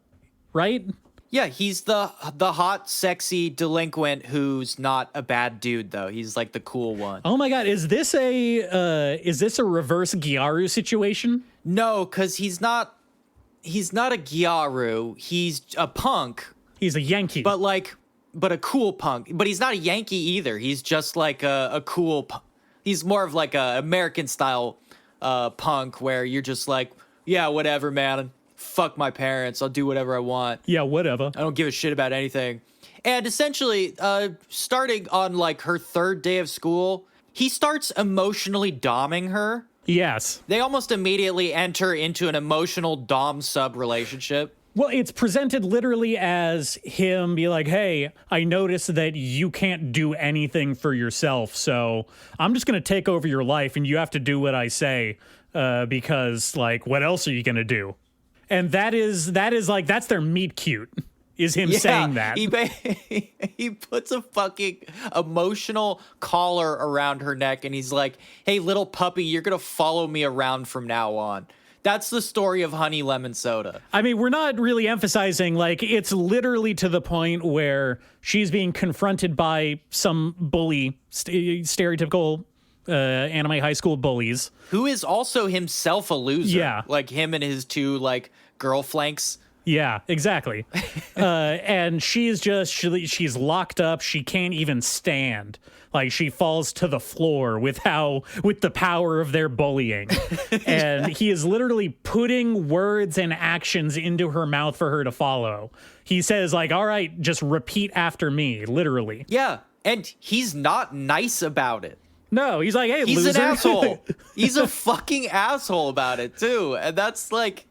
right? Yeah, he's the hot, sexy delinquent who's not a bad dude though. He's like the cool one. Oh my god, is this a reverse Gyaru situation? No, because he's not a Gyaru. He's a punk. He's a Yankee. But a cool punk. But he's not a Yankee either. He's just like a cool he's more of like a American style punk where you're just like, yeah, whatever, man. Fuck my parents. I'll do whatever I want. Yeah, whatever. I don't give a shit about anything. And essentially, starting on like her third day of school, he starts emotionally doming her. Yes. They almost immediately enter into an emotional dom-sub relationship. Well, it's presented literally as him be like, hey, I noticed that you can't do anything for yourself, so I'm just going to take over your life and you have to do what I say because, like, what else are you going to do? And that is like, that's their meet cute, is him saying that. He puts a fucking emotional collar around her neck and he's like, hey, little puppy, you're going to follow me around from now on. That's the story of Honey Lemon Soda. I mean, we're not really emphasizing, like, it's literally to the point where she's being confronted by some bully, stereotypical anime high school bullies. Who is also himself a loser. Yeah. Like him and his two, like, girl flanks. Yeah, exactly. And she's locked up. She can't even stand. Like, she falls to the floor with the power of their bullying. And he is literally putting words and actions into her mouth for her to follow. He says, like, all right, just repeat after me, literally. Yeah, and he's not nice about it. No, he's like, hey, he's loser. An asshole. He's a fucking asshole about it, too. And that's like...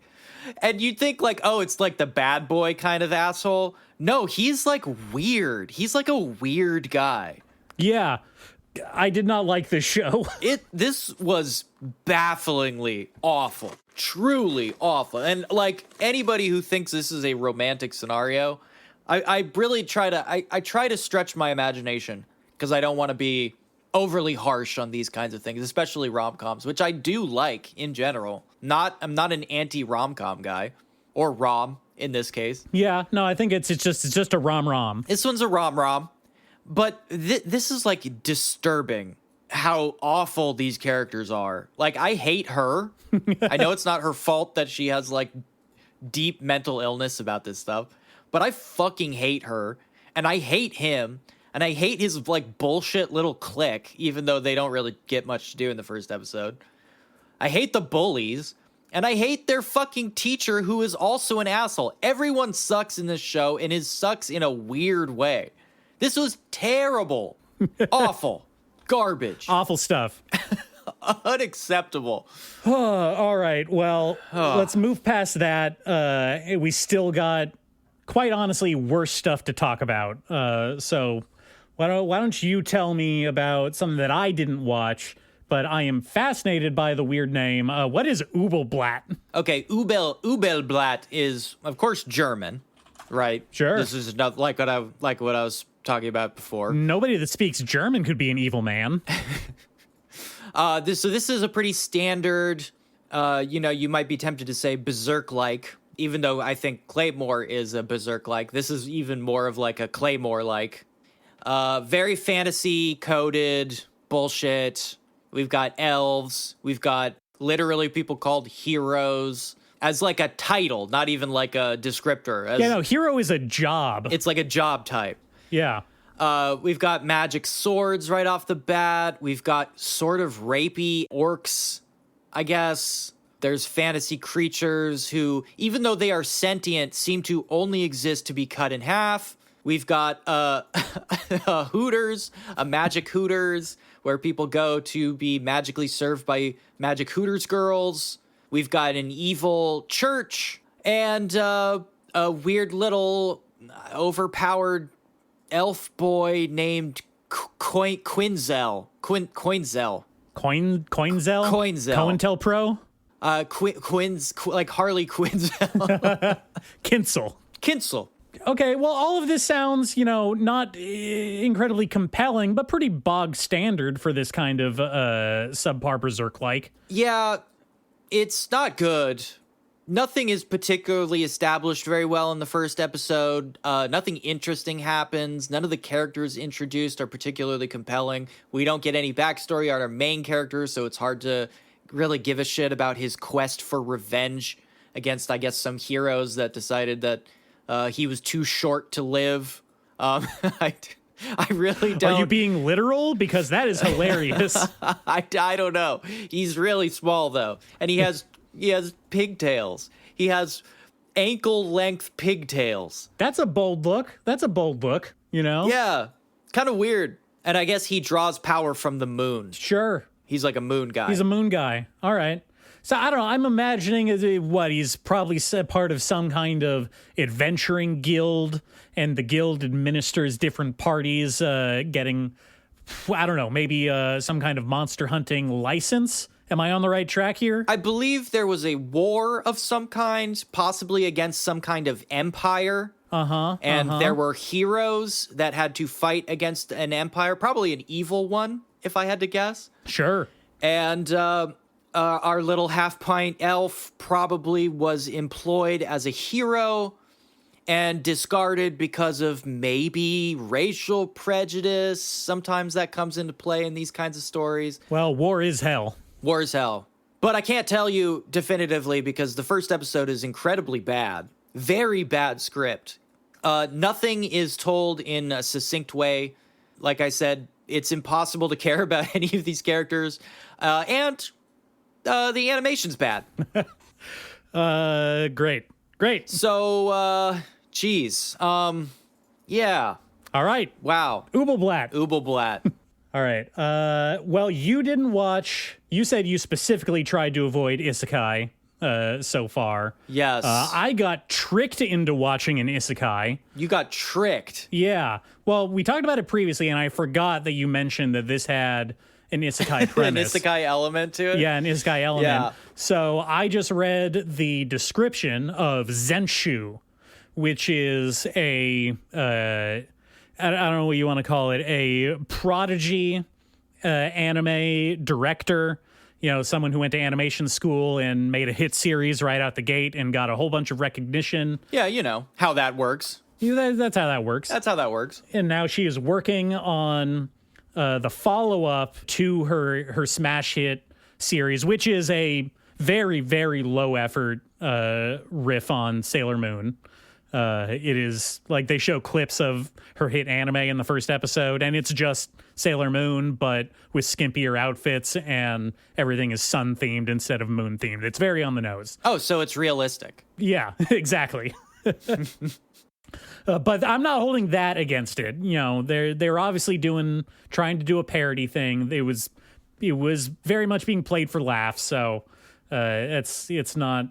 And you'd think, like, oh, it's like the bad boy kind of asshole. No, he's, like, weird. He's, like, a weird guy. Yeah. I did not like this show. This was bafflingly awful. Truly awful. And, like, anybody who thinks this is a romantic scenario, I really try to... I try to stretch my imagination because I don't want to be overly harsh on these kinds of things, especially rom-coms, which I do like in general. I'm not an anti-rom-com guy, or rom in this case. Yeah, no, I think it's just a rom-rom. This one's a rom-rom, but this is like disturbing how awful these characters are. Like, I hate her. I know it's not her fault that she has like deep mental illness about this stuff, but I fucking hate her, and I hate him. And I hate his, like, bullshit little clique, even though they don't really get much to do in the first episode. I hate the bullies, and I hate their fucking teacher, who is also an asshole. Everyone sucks in this show, and it sucks in a weird way. This was terrible. Awful. Garbage. Awful stuff. Unacceptable. All right, well, let's move past that. We still got, quite honestly, worse stuff to talk about. So... Why don't you tell me about something that I didn't watch, but I am fascinated by the weird name. What is Ubel Blatt? Okay, Ubel Blatt is, of course, German, right? Sure. This is not like what I was talking about before. Nobody that speaks German could be an evil man. This is a pretty standard, you might be tempted to say berserk-like, even though I think Claymore is a berserk-like. This is even more of like a Claymore-like. Very fantasy coded bullshit. We've got elves. We've got literally people called heroes as like a title, not even like a descriptor. Hero is a job. It's like a job type. Yeah. We've got magic swords right off the bat. We've got sort of rapey orcs, I guess. There's fantasy creatures who, even though they are sentient, seem to only exist to be cut in half. We've got a Hooters, a magic Hooters, where people go to be magically served by magic Hooters girls. We've got an evil church and a weird little overpowered elf boy named Quinzel. Coinzel? COINTELPRO? Like Harley Quinzel. Kinsel. Okay, well, all of this sounds, not incredibly compelling, but pretty bog standard for this kind of subpar berserk-like. Yeah, it's not good. Nothing is particularly established very well in the first episode. Nothing interesting happens. None of the characters introduced are particularly compelling. We don't get any backstory on our main character, so it's hard to really give a shit about his quest for revenge against, I guess, some heroes that decided that he was too short to live. I really don't. Are you being literal? Because that is hilarious. I don't know. He's really small though, and he has pigtails. He has ankle-length pigtails. That's a bold look. Yeah, kind of weird. And I guess he draws power from the moon. Sure. He's like a moon guy. He's a moon guy. All right. So I don't know. I'm imagining he's probably part of some kind of adventuring guild, and the guild administers different parties getting, I don't know, maybe some kind of monster hunting license. Am I on the right track here? I believe there was a war of some kind, possibly against some kind of empire. And there were heroes that had to fight against an empire, probably an evil one, if I had to guess. Sure. And our little half-pint elf probably was employed as a hero and discarded because of maybe racial prejudice. Sometimes that comes into play in these kinds of stories. Well, war is hell. War is hell. But I can't tell you definitively because the first episode is incredibly bad. Very bad script. Nothing is told in a succinct way. Like I said, it's impossible to care about any of these characters. And the animation's bad. Great. So, geez. Yeah. All right. Wow. Ubel Blatt. All right. Well, you didn't watch. You said you specifically tried to avoid isekai so far. Yes. I got tricked into watching an isekai. You got tricked. Yeah. Well, we talked about it previously, and I forgot that you mentioned that this had an isekai premise. An isekai element to it? Yeah, an isekai element. Yeah. So I just read the description of Zenshu, which is I don't know what you want to call it, a prodigy anime director, someone who went to animation school and made a hit series right out the gate and got a whole bunch of recognition. Yeah, you know how that works. That's how that works. That's how that works. And now she is working on the follow-up to her smash hit series, which is a very, very low-effort riff on Sailor Moon. It is like they show clips of her hit anime in the first episode, and it's just Sailor Moon, but with skimpier outfits, and everything is sun themed instead of moon themed. It's very on the nose. Oh, so it's realistic. Yeah, exactly. But I'm not holding that against it. They're obviously trying to do a parody thing. It was very much being played for laughs. So it's not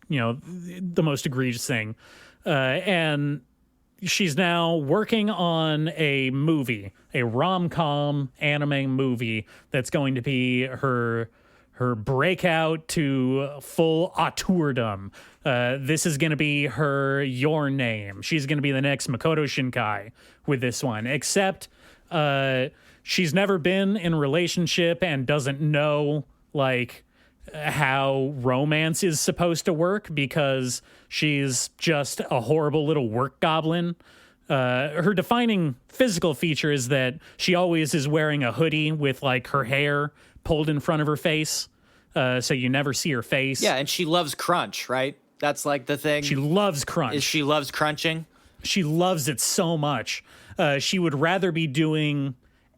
the most egregious thing. And she's now working on a movie, a rom-com anime movie that's going to be her breakout to full auteurdom. This is going to be her Your Name. She's going to be the next Makoto Shinkai with this one, except she's never been in a relationship and doesn't know, how romance is supposed to work because she's just a horrible little work goblin. Her defining physical feature is that she always is wearing a hoodie with her hair pulled in front of her face, so you never see her face. Yeah, and she loves crunch, right? That's the thing. She loves crunch. She loves crunching. She loves it so much. She would rather be doing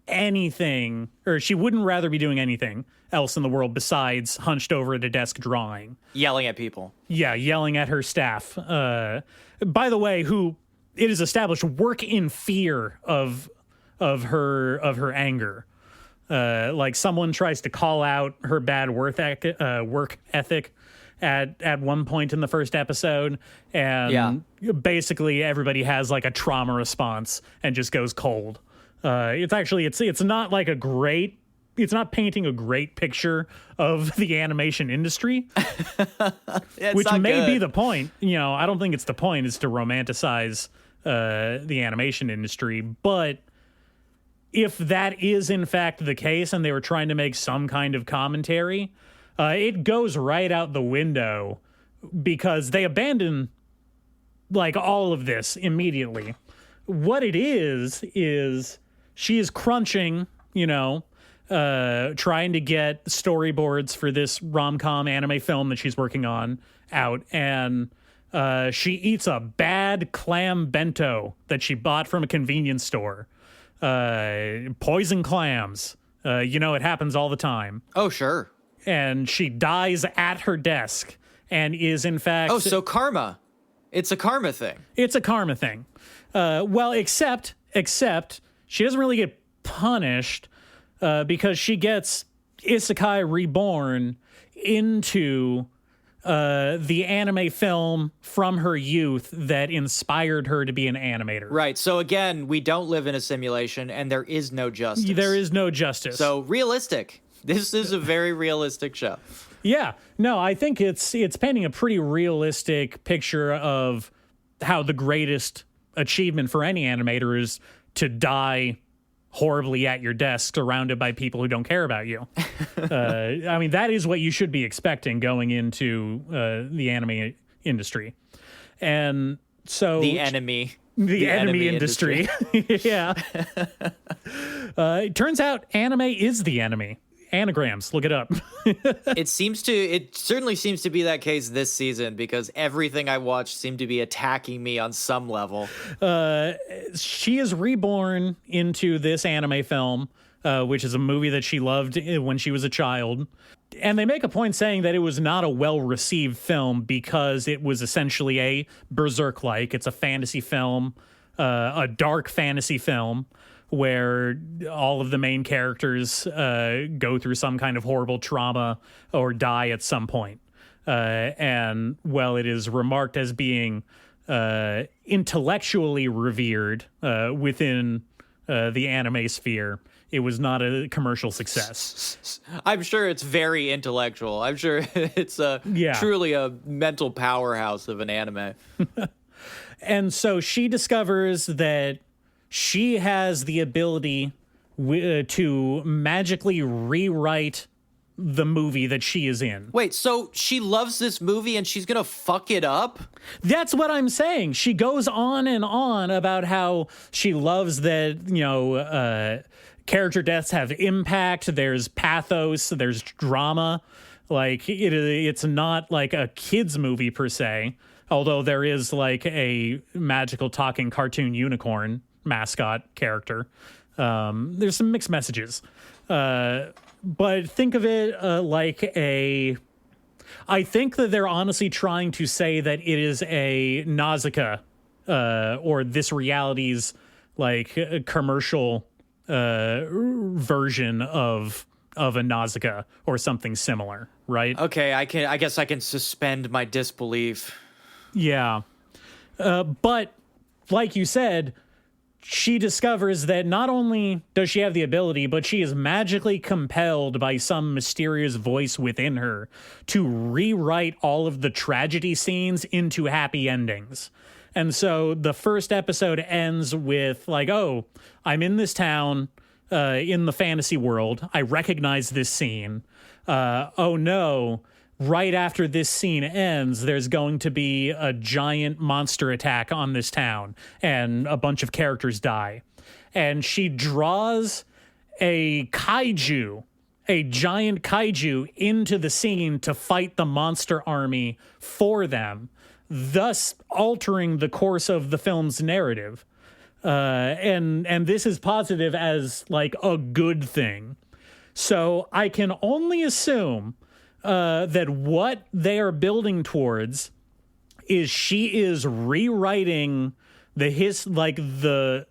anything, or she wouldn't rather be doing anything else in the world besides hunched over at a desk drawing. Yelling at people. Yeah, yelling at her staff. By the way, who it is established work in fear of her anger. Someone tries to call out her bad work ethic at one point in the first episode, and basically everybody has a trauma response and just goes cold. It's not it's not painting a great picture of the animation industry, which may be the point. I don't think it's the point is to romanticize the animation industry. But if that is in fact the case and they were trying to make some kind of commentary, it goes right out the window because they abandon like all of this immediately. What it is she is crunching, trying to get storyboards for this rom-com anime film that she's working on out, and she eats a bad clam bento that she bought from a convenience store. Poison clams. It happens all the time. Oh, sure. And she dies at her desk and is in fact... Oh, so karma. It's a karma thing. It's a karma thing. Well, except she doesn't really get punished because she gets isekai reborn into the anime film from her youth that inspired her to be an animator. Right. So again, we don't live in a simulation and there is no justice. There is no justice. So realistic. This is a very realistic show. Yeah. No, I think it's painting a pretty realistic picture of how the greatest achievement for any animator is to die horribly at your desk surrounded by people who don't care about you. I mean, that is what you should be expecting going into the anime industry. And so... The enemy industry. Yeah. It turns out anime is the enemy. Anagrams, look it up. It certainly seems to be that case this season because everything I watched seemed to be attacking me on some level. She is reborn into this anime film, which is a movie that she loved when she was a child. And they make a point saying that it was not a well-received film because it was essentially a Berserk-like. It's a fantasy film, a dark fantasy film, where all of the main characters go through some kind of horrible trauma or die at some point. And while it is remarked as being intellectually revered within the anime sphere, it was not a commercial success. I'm sure it's very intellectual. I'm sure it's truly a mental powerhouse of an anime. And so she discovers that she has the ability to magically rewrite the movie that she is in. Wait, so she loves this movie and she's gonna fuck it up? That's what I'm saying. She goes on and on about how she loves that, character deaths have impact. There's pathos. There's drama. Like, it's not like a kid's movie per se, although there is like a magical talking cartoon unicorn mascot character. There's some mixed messages. But think of it I think that they're honestly trying to say that it is a Nausicaa or this reality's like a commercial version of a Nausicaa or something similar, right? Okay, I guess I can suspend my disbelief. Yeah. But like you said, she discovers that not only does she have the ability, but she is magically compelled by some mysterious voice within her to rewrite all of the tragedy scenes into happy endings. And so the first episode ends with like, oh, I'm in this town, in the fantasy world. I recognize this scene. Oh no. Right after this scene ends, there's going to be a giant monster attack on this town, and a bunch of characters die. And she draws a kaiju, a giant kaiju, into the scene to fight the monster army for them, thus altering the course of the film's narrative. And this is positive as, like, a good thing. So I can only assume that what they are building towards is she is rewriting the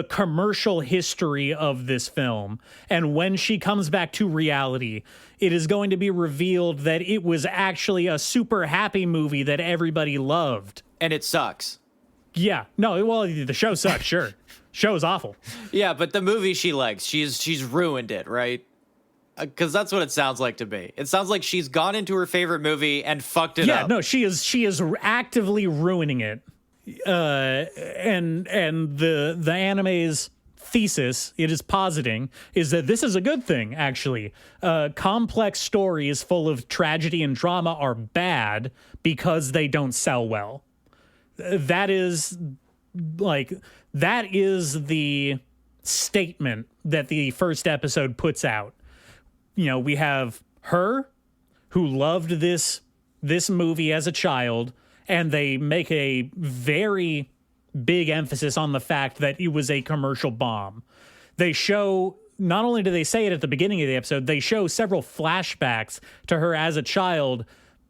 commercial history of this film. And when she comes back to reality, it is going to be revealed that it was actually a super happy movie that everybody loved. And it sucks. Yeah. No, well, the show sucks, sure. Show is awful. Yeah, but the movie she likes, she's ruined it, right? Because that's what it sounds like to me. It sounds like she's gone into her favorite movie and fucked it up. Yeah, no, she is actively ruining it. and the anime's thesis it is positing is that this is a good thing, actually. Complex stories full of tragedy and drama are bad because they don't sell well. That is the statement that the first episode puts out. You know, we have her who loved this movie as a child, and they make a very big emphasis on the fact that it was a commercial bomb. They show, not only do they say it at the beginning of the episode, they show several flashbacks to her as a child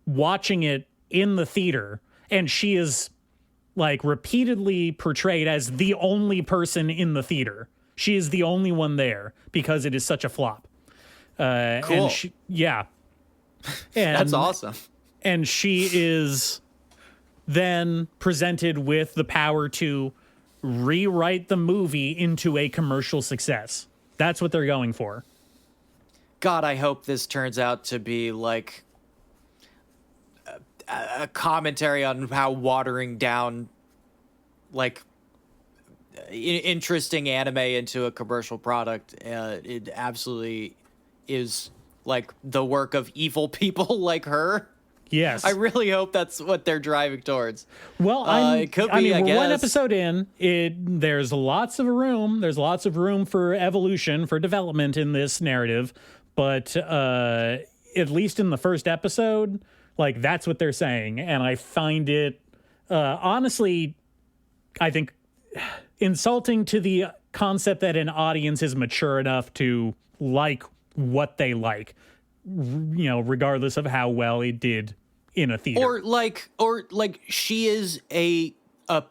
watching it in the theater, and she is like repeatedly portrayed as the only person in the theater. She is the only one there because it is such a flop. Cool. And yeah. And, That's awesome. And she is then presented with the power to rewrite the movie into a commercial success. That's what they're going for. God, I hope this turns out to be like a commentary on how watering down like interesting anime into a commercial product. It absolutely is like the work of evil people like her. Yes. I really hope that's what they're driving towards. Well, it could be, I we're guess. one episode in. There's lots of room. There's lots of room for evolution, for development in this narrative. But at least in the first episode, like that's what they're saying. And I find it, honestly, I think insulting to the concept that an audience is mature enough to like what they like, you know, regardless of how well it did in a theater. Or like she is a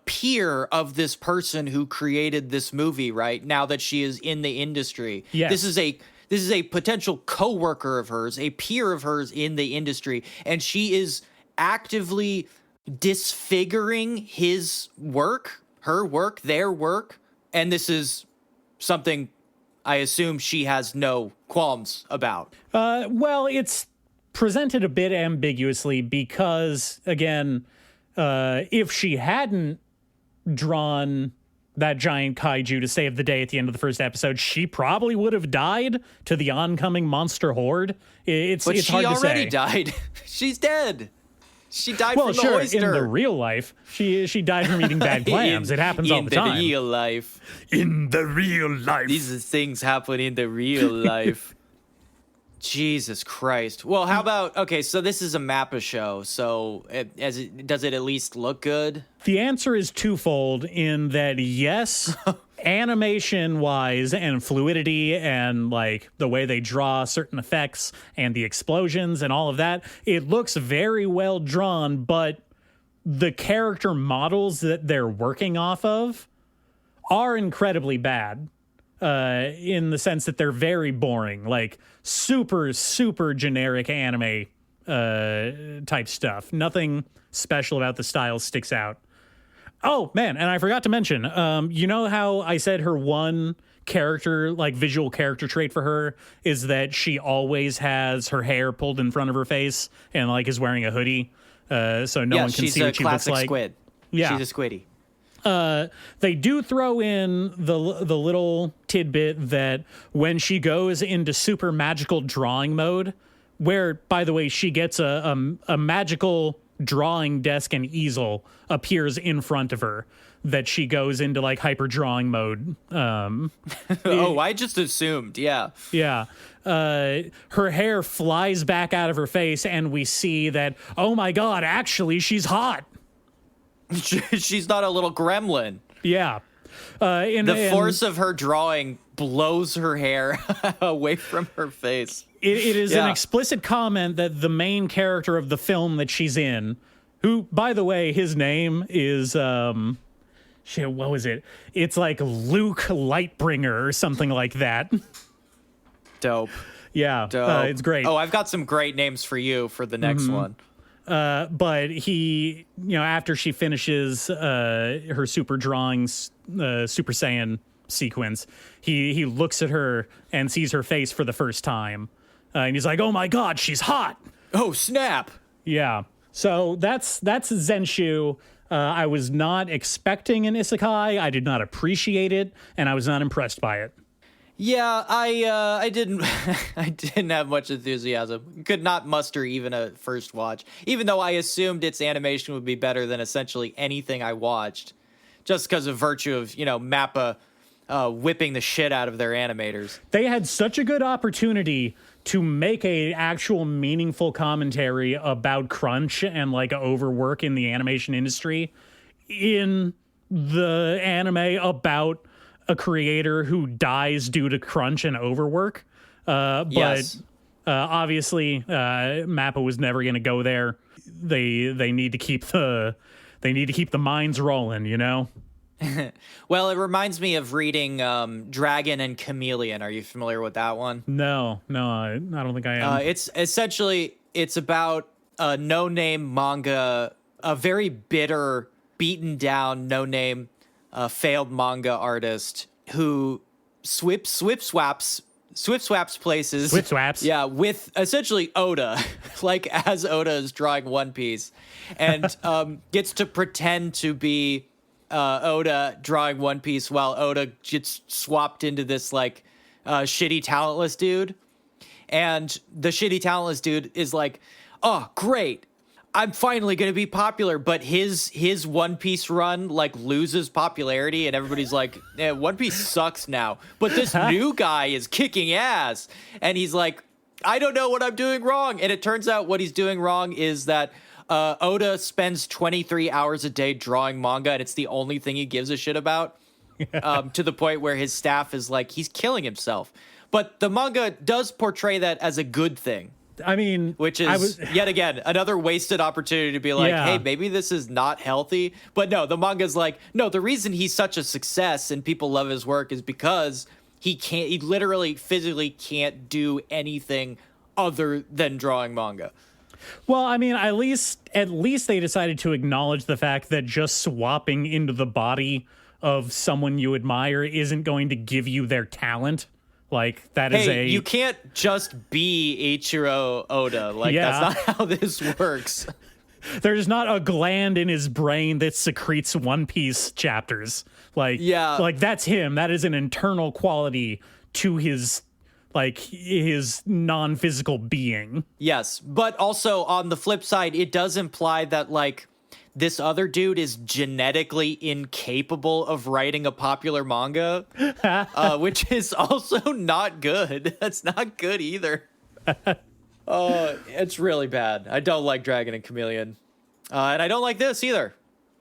peer of this person who created this movie, right? Now that she is in the industry. Yes. This is a potential coworker of hers, a peer of hers in the industry, and she is actively disfiguring his work, her work, their work, and this is something I assume she has no qualms about. Well, it's presented a bit ambiguously because, again, if she hadn't drawn that giant kaiju to save the day at the end of the first episode, she probably would have died to the oncoming monster horde. It's hard to say. But she already died. She's dead. She died from the oyster. In the real life, she died from eating bad clams. It happens all the time. In the real life. In the real life. These things happen in the real life. Jesus Christ. Well, how about, okay, so this is a Mappa show, so does it at least look good? The answer is twofold in that, yes, animation-wise and fluidity and, like, the way they draw certain effects and the explosions and all of that, it looks very well drawn, but the character models that they're working off of are incredibly bad. In the sense that they're very boring, like super, super generic anime type stuff. Nothing special about the style sticks out. Oh, man, and I forgot to mention, you know how I said her one character, like visual character trait for her is that she always has her hair pulled in front of her face and like is wearing a hoodie so no one can see what she looks like. Squid. Yeah. She's a squiddy. They do throw in the little tidbit that when she goes into super magical drawing mode, where, by the way, she gets a magical drawing desk and easel appears in front of her, that she goes into like hyper drawing mode. Oh, I just assumed. Yeah. Yeah. Her hair flies back out of her face and we see that, oh my God, actually she's hot. She's not a little gremlin. Yeah. The force of her drawing blows her hair away from her face. It is an explicit comment that the main character of the film that she's in, who, by the way, his name is, what was it? It's like Luke Lightbringer or something like that. Dope. Yeah. Dope. It's great. Oh, I've got some great names for you for the next one. But he, you know, after she finishes her super drawings, Super Saiyan sequence, he looks at her and sees her face for the first time. And he's like, oh my God, she's hot. Oh, snap. Yeah. So that's Zenshu. I was not expecting an isekai. I did not appreciate it, and I was not impressed by it. Yeah, I didn't I didn't have much enthusiasm. Could not muster even a first watch, even though I assumed its animation would be better than essentially anything I watched, just because of virtue of, Mappa whipping the shit out of their animators. They had such a good opportunity to make a actual meaningful commentary about crunch and like overwork in the animation industry in the anime about a creator who dies due to crunch and overwork. Yes. But obviously Mappa was never going to go there. They need to keep the minds rolling, you know? Well, it reminds me of reading Dragon and Chameleon. Are you familiar with that one? No, I don't think I am. It's about a no-name manga, a very bitter, beaten down, no-name failed manga artist who swaps places. Swip swaps. Yeah, with essentially Oda, like as Oda is drawing One Piece, and gets to pretend to be Oda drawing One Piece while Oda gets swapped into this like shitty talentless dude. And the shitty talentless dude is like, oh, great, I'm finally going to be popular. But his One Piece run like loses popularity and everybody's like, One Piece sucks now. But this new guy is kicking ass. And he's like, I don't know what I'm doing wrong. And it turns out what he's doing wrong is that Oda spends 23 hours a day drawing manga, and it's the only thing he gives a shit about, to the point where his staff is like, he's killing himself. But the manga does portray that as a good thing. I mean, which is, yet again, another wasted opportunity to be like, hey, maybe this is not healthy. But no, the manga's like, no, the reason he's such a success and people love his work is because he literally physically can't do anything other than drawing manga. Well, I mean, at least they decided to acknowledge the fact that just swapping into the body of someone you admire isn't going to give you their talent. Like, that is you can't just be Ichiro Oda. Like, that's not how this works. There's not a gland in his brain that secretes One Piece chapters. Like, like that's him. That is an internal quality to his non-physical being. Yes, but also on the flip side, it does imply that like this other dude is genetically incapable of writing a popular manga, which is also not good. That's not good either. It's really bad. I don't like Dragon and Chameleon, and I don't like this either.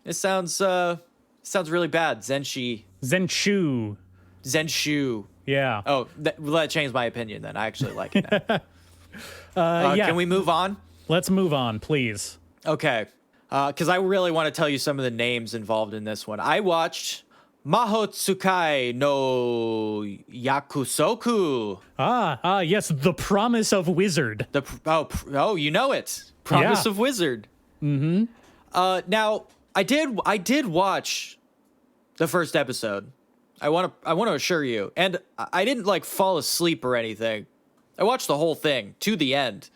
It sounds really bad. Zenshu. Yeah. Oh, that changed my opinion then. I actually like it now. Can we move on? Let's move on, please. Okay. Because I really want to tell you some of the names involved in this one. I watched Mahoutsukai no Yakusoku. Yes, The Promise of Wizard. You know it. Promise of Wizard. Mm-hmm. Now, I did watch the first episode. I want to assure you, and I didn't like fall asleep or anything. I watched the whole thing to the end.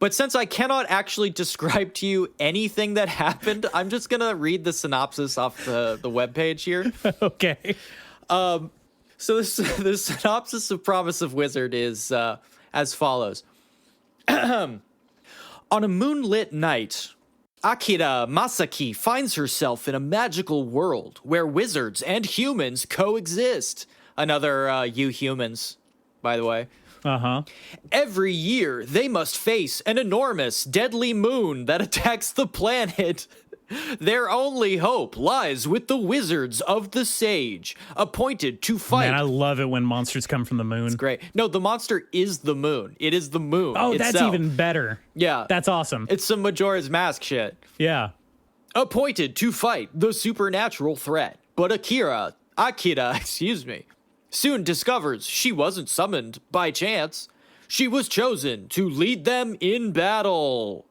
But since I cannot actually describe to you anything that happened, I'm just gonna read the synopsis off the webpage here. Okay. So the synopsis of Promise of Wizard is as follows. On a moonlit night, Akira Masaki finds herself in a magical world where wizards and humans coexist. Another you humans, by the way. Uh-huh. Every year, they must face an enormous, deadly moon that attacks the planet. Their only hope lies with the wizards of the Sage, appointed to fight. Man, I love it when monsters come from the moon. It's great. No, the monster is the moon. It is the moon Oh, itself. That's even better. Yeah. That's awesome. It's some Majora's Mask shit. Yeah. Appointed to fight the supernatural threat. But Akira, soon discovers she wasn't summoned by chance. She was chosen to lead them in battle.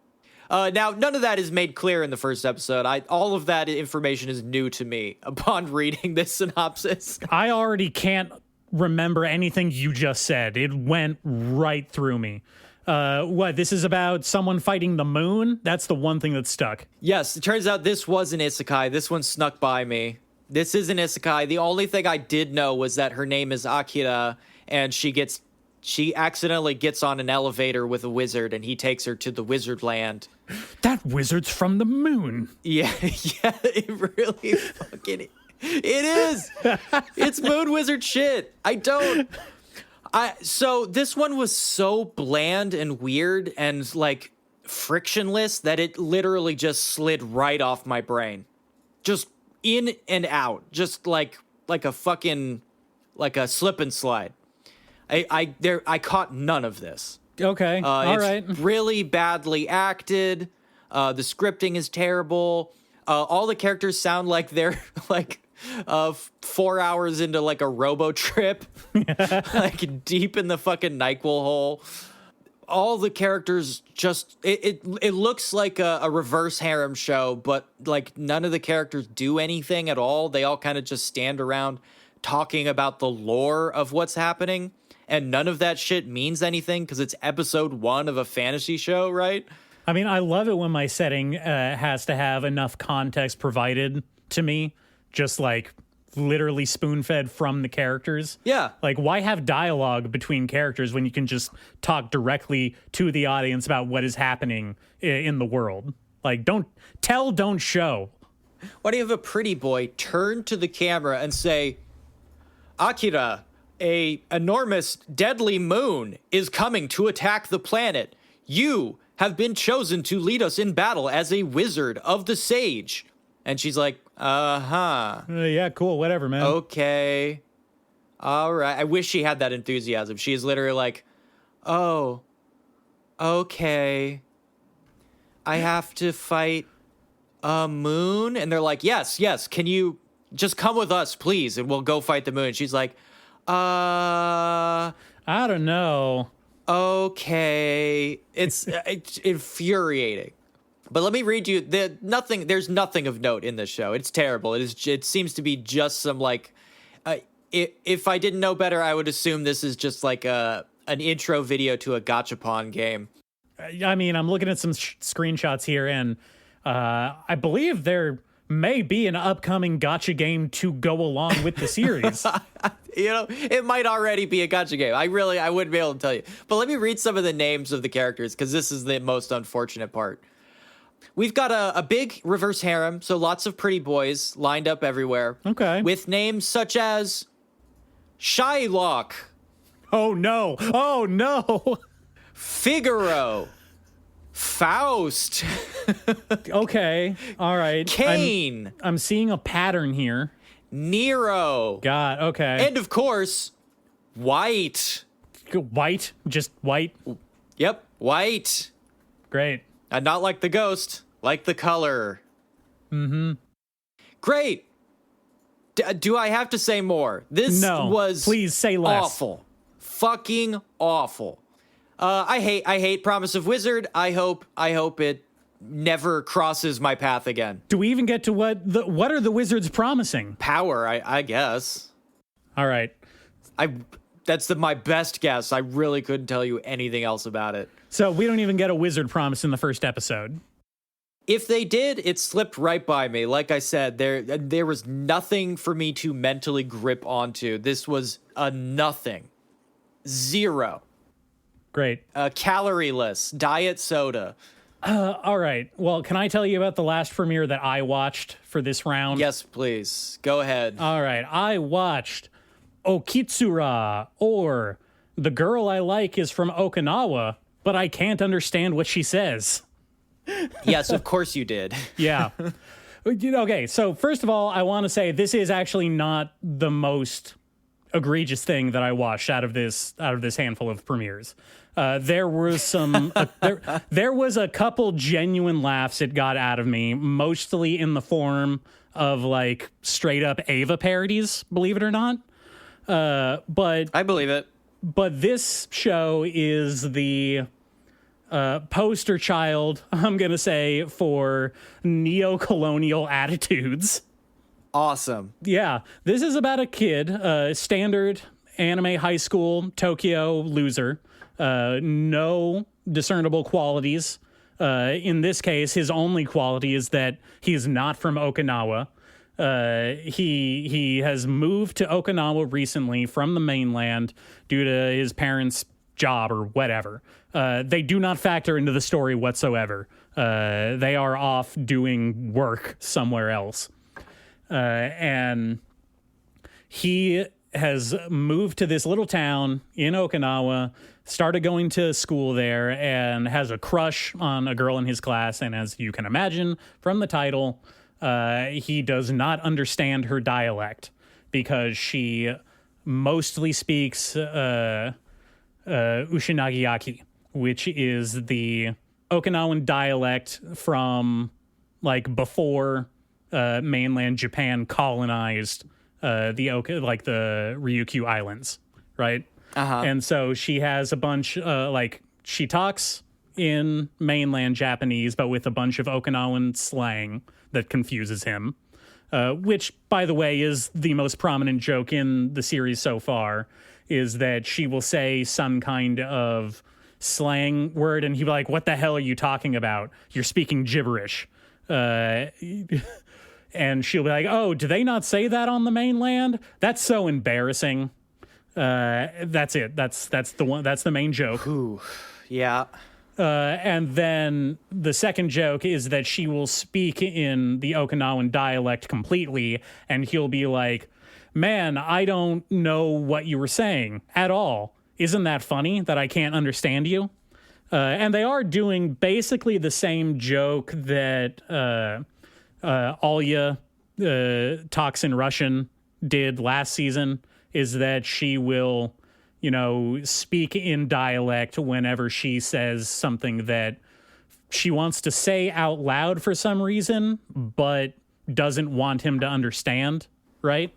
Now, none of that is made clear in the first episode. All of that information is new to me upon reading this synopsis. I already can't remember anything you just said. It went right through me. What, this is about someone fighting the moon? That's the one thing that stuck. Yes, it turns out this was an isekai. This one snuck by me. This is an isekai. The only thing I did know was that her name is Akira, and she accidentally gets on an elevator with a wizard, and he takes her to the wizard land. That wizard's from the moon. Yeah, it really fucking... It is! It's moon wizard shit. So this one was so bland and weird and, like, frictionless that it literally just slid right off my brain. Just in and out. Just like a fucking... like a slip and slide. I caught none of this. Okay, all right. Really badly acted. The scripting is terrible. All the characters sound like they're like 4 hours into like a robo trip, like deep in the fucking NyQuil hole. All the characters just it looks like a reverse harem show, but like none of the characters do anything at all. They all kind of just stand around talking about the lore of what's happening. And none of that shit means anything because it's episode 1 of a fantasy show, right? I mean, I love it when my setting has to have enough context provided to me, just like literally spoon-fed from the characters. Yeah. Like, why have dialogue between characters when you can just talk directly to the audience about what is happening in the world? Like, don't show. Why do you have a pretty boy turn to the camera and say, Akira, a enormous deadly moon is coming to attack the planet. You have been chosen to lead us in battle as a wizard of the sage. And she's like, Yeah, cool, whatever, man. Okay. All right. I wish she had that enthusiasm. She is literally like, oh, okay. I have to fight a moon? And they're like, yes. Can you just come with us, please? And we'll go fight the moon. She's like, I don't know. Okay. It's infuriating. But let me read you there's nothing of note in this show. It's terrible. It seems to be just some like if I didn't know better, I would assume this is just like an intro video to a gachapon game. I mean, I'm looking at some screenshots here, and I believe there may be an upcoming gacha game to go along with the series. You know, it might already be a gacha game. I wouldn't be able to tell you. But let me read some of the names of the characters, because this is the most unfortunate part. We've got a big reverse harem, so lots of pretty boys lined up everywhere. Okay. With names such as Shylock. Oh, no. Figaro. Faust. Okay, all right. Kane. I'm seeing a pattern here. Nero. God, okay. And of course, White. White? Just white? Yep, White. Great. And not like the ghost, like the color. Mm-hmm. Great. Do I have to say more? This was please say less. Awful. Fucking awful. I hate Promise of Wizard. I hope it never crosses my path again. Do we even get to what are the wizards promising? Power, I guess. All right. That's my best guess. I really couldn't tell you anything else about it. So we don't even get a wizard promise in the first episode. If they did, it slipped right by me. Like I said, there was nothing for me to mentally grip onto. This was a nothing. Zero. Great. Calorie-less, diet soda. All right. Well, can I tell you about the last premiere that I watched for this round? Yes, please. Go ahead. All right. I watched Okitsura, or The Girl I Like is from Okinawa, but I can't understand what she says. Yes, of course you did. Yeah. Okay, so first of all, I want to say this is actually not the most egregious thing that I watched out of this handful of premieres. There was some there was a couple genuine laughs it got out of me, mostly in the form of like straight up Ava parodies, believe it or not. But I believe it. But this show is the poster child, I'm going to say, for neo-colonial attitudes. Awesome. Yeah. This is about a kid, standard anime high school Tokyo loser. No discernible qualities. In this case, his only quality is that he is not from Okinawa. He has moved to Okinawa recently from the mainland due to his parents' job or whatever. They do not factor into the story whatsoever. They are off doing work somewhere else. And he has moved to this little town in Okinawa, started going to school there, and has a crush on a girl in his class. And as you can imagine from the title, he does not understand her dialect because she mostly speaks Ushinagiyaki, which is the Okinawan dialect from like before mainland Japan colonized the Ryukyu Islands, right? And so she has a bunch she talks in mainland Japanese, but with a bunch of Okinawan slang that confuses him, which, by the way, is the most prominent joke in the series so far, is that she will say some kind of slang word and he'll be like, what the hell are you talking about? You're speaking gibberish. And she'll be like, oh, do they not say that on the mainland? That's so embarrassing. That's it. That's the one. That's the main joke. Ooh, yeah. And then the second joke is that she will speak in the Okinawan dialect completely, and he'll be like, man, I don't know what you were saying at all. Isn't that funny that I can't understand you? And they are doing basically the same joke that Alya talks in Russian did last season, is that she will, speak in dialect whenever she says something that she wants to say out loud for some reason, but doesn't want him to understand, right?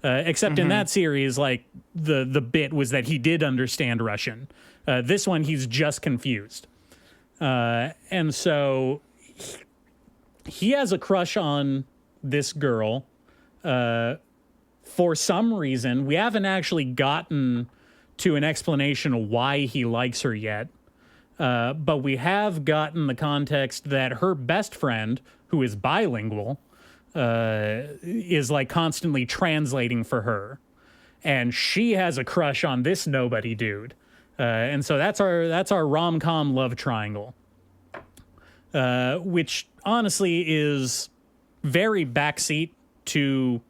Except in that series, like, the bit was that he did understand Russian. This one, he's just confused. And so he has a crush on this girl. For some reason, we haven't actually gotten to an explanation of why he likes her yet. But we have gotten the context that her best friend, who is bilingual, is like constantly translating for her. And she has a crush on this nobody dude. And so that's our rom-com love triangle. Which honestly is very backseat to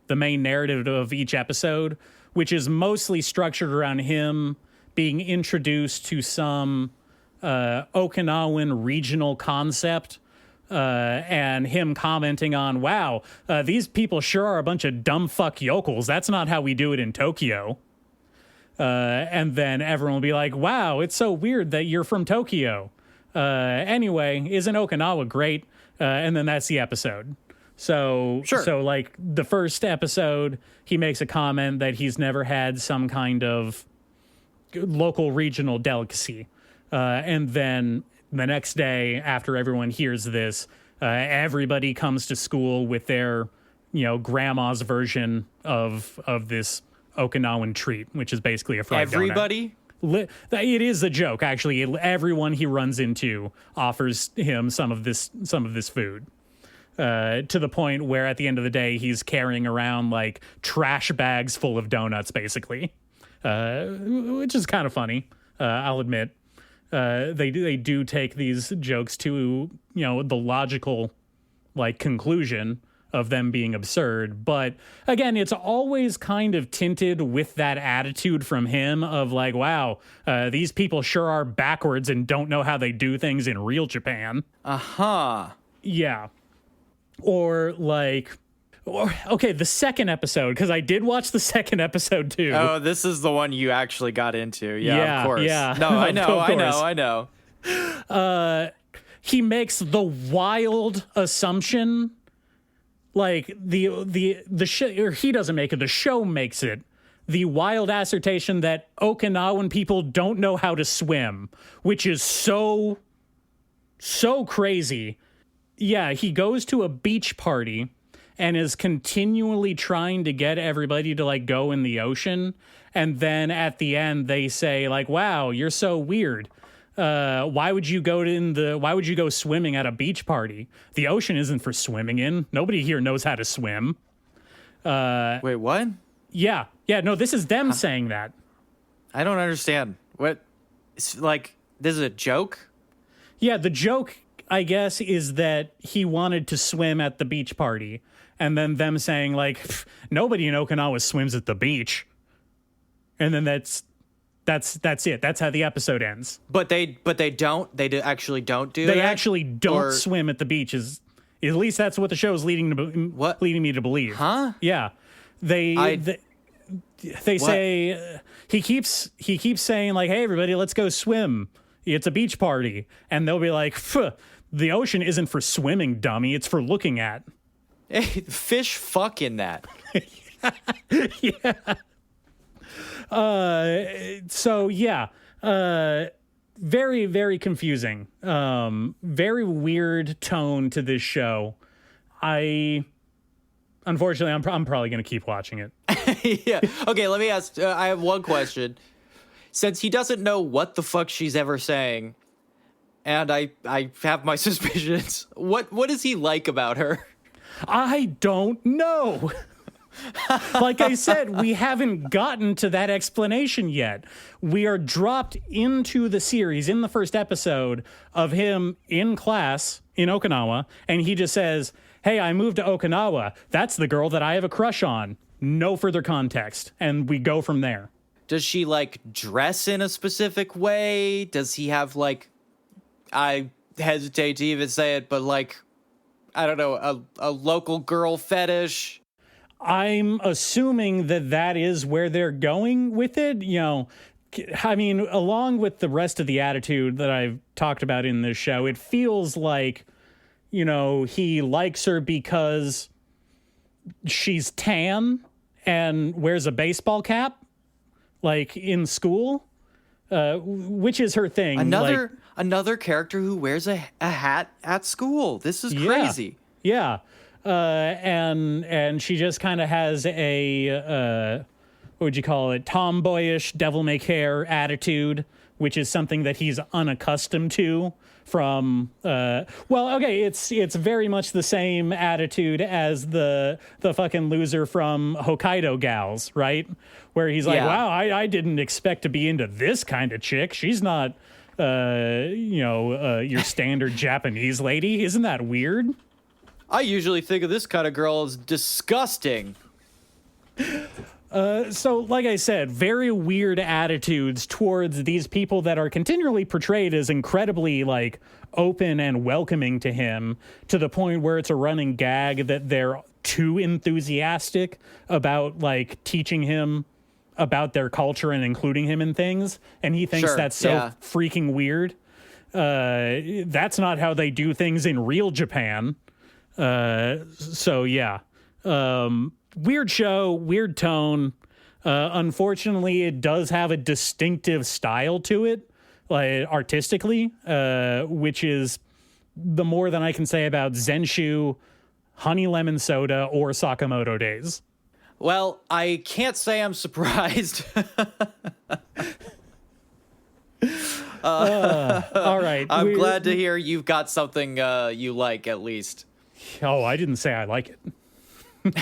the main narrative of each episode, which is mostly structured around him being introduced to some Okinawan regional concept, and him commenting on, wow, these people sure are a bunch of dumb fuck yokels. That's not how we do it in Tokyo. And then everyone will be like, wow, it's so weird that you're from Tokyo. Anyway, isn't Okinawa great? And then that's the episode. So, Sure. So like the first episode, he makes a comment that he's never had some kind of local regional delicacy. And then the next day, after everyone hears this, everybody comes to school with their, grandma's version of this Okinawan treat, which is basically a fried donut. Everybody? It is a joke, actually. Everyone he runs into offers him some of this food. To the point where at the end of the day, he's carrying around like trash bags full of donuts, basically, which is kind of funny. I'll admit. They do take these jokes to, the logical like conclusion of them being absurd. But again, it's always kind of tinted with that attitude from him of like, wow, these people sure are backwards and don't know how they do things in real Japan. Yeah. Okay, the second episode, because I did watch the second episode too. Oh, this is the one you actually got into. Yeah, of course. Yeah. No, I know. He makes the wild assumption, like the show, or he doesn't make it, the show makes it, the wild assertion that Okinawan people don't know how to swim, which is so crazy. Yeah, he goes to a beach party and is continually trying to get everybody to like go in the ocean. And then at the end they say like, wow, you're so weird. Why would you go swimming at a beach party? The ocean isn't for swimming in. Nobody here knows how to swim. Wait, what? Yeah. No, this is them saying that. I don't understand. What? It's like, this is a joke? Yeah, the joke, I guess, is that he wanted to swim at the beach party, and then them saying like, nobody in Okinawa swims at the beach, and then that's it. That's how the episode ends. But they don't. They actually don't do They that? actually don't swim at the beach. At least that's what the show is leading me to believe. Huh? Yeah, they say he keeps saying like, "Hey, everybody, let's go swim. It's a beach party," and they'll be like, "The ocean isn't for swimming, dummy. It's for looking at." Hey, fish fuck in that. Yeah. So yeah, very, very confusing. Very weird tone to this show. Unfortunately, I'm probably going to keep watching it. Yeah. Okay, let me ask. I have one question. Since he doesn't know what the fuck she's ever saying, and I have my suspicions, what is he like about her? I don't know. Like I said, we haven't gotten to that explanation yet. We are dropped into the series in the first episode of him in class in Okinawa, and he just says, "Hey, I moved to Okinawa. That's the girl that I have a crush on." No further context, and we go from there. Does she like dress in a specific way? Does he have like, I hesitate to even say it, but like, I don't know, a local girl fetish? I'm assuming that is where they're going with it. You know, I mean, along with the rest of the attitude that I've talked about in this show, it feels like, you know, he likes her because she's tan and wears a baseball cap, like in school, which is her thing. Another character who wears a hat at school. This is crazy. Yeah. And she just kind of has a, what would you call it? Tomboyish, devil-may-care attitude, which is something that he's unaccustomed to from, it's very much the same attitude as the fucking loser from Hokkaido Gals, right? Where he's like, wow, I didn't expect to be into this kind of chick. She's not, your standard Japanese lady. Isn't that weird? I usually think of this kind of girl as disgusting. So, like I said, very weird attitudes towards these people that are continually portrayed as incredibly, like, open and welcoming to him, to the point where it's a running gag that they're too enthusiastic about, like, teaching him about their culture and including him in things. And he thinks that's so freaking weird. That's not how they do things in real Japan. Weird show, weird tone. Unfortunately, it does have a distinctive style to it, like artistically, which is the more than I can say about Zenshu, Honey Lemon Soda, or Sakamoto Days. Well, I can't say I'm surprised. All right. I'm glad to hear you've got something you like, at least. Oh, I didn't say I like it.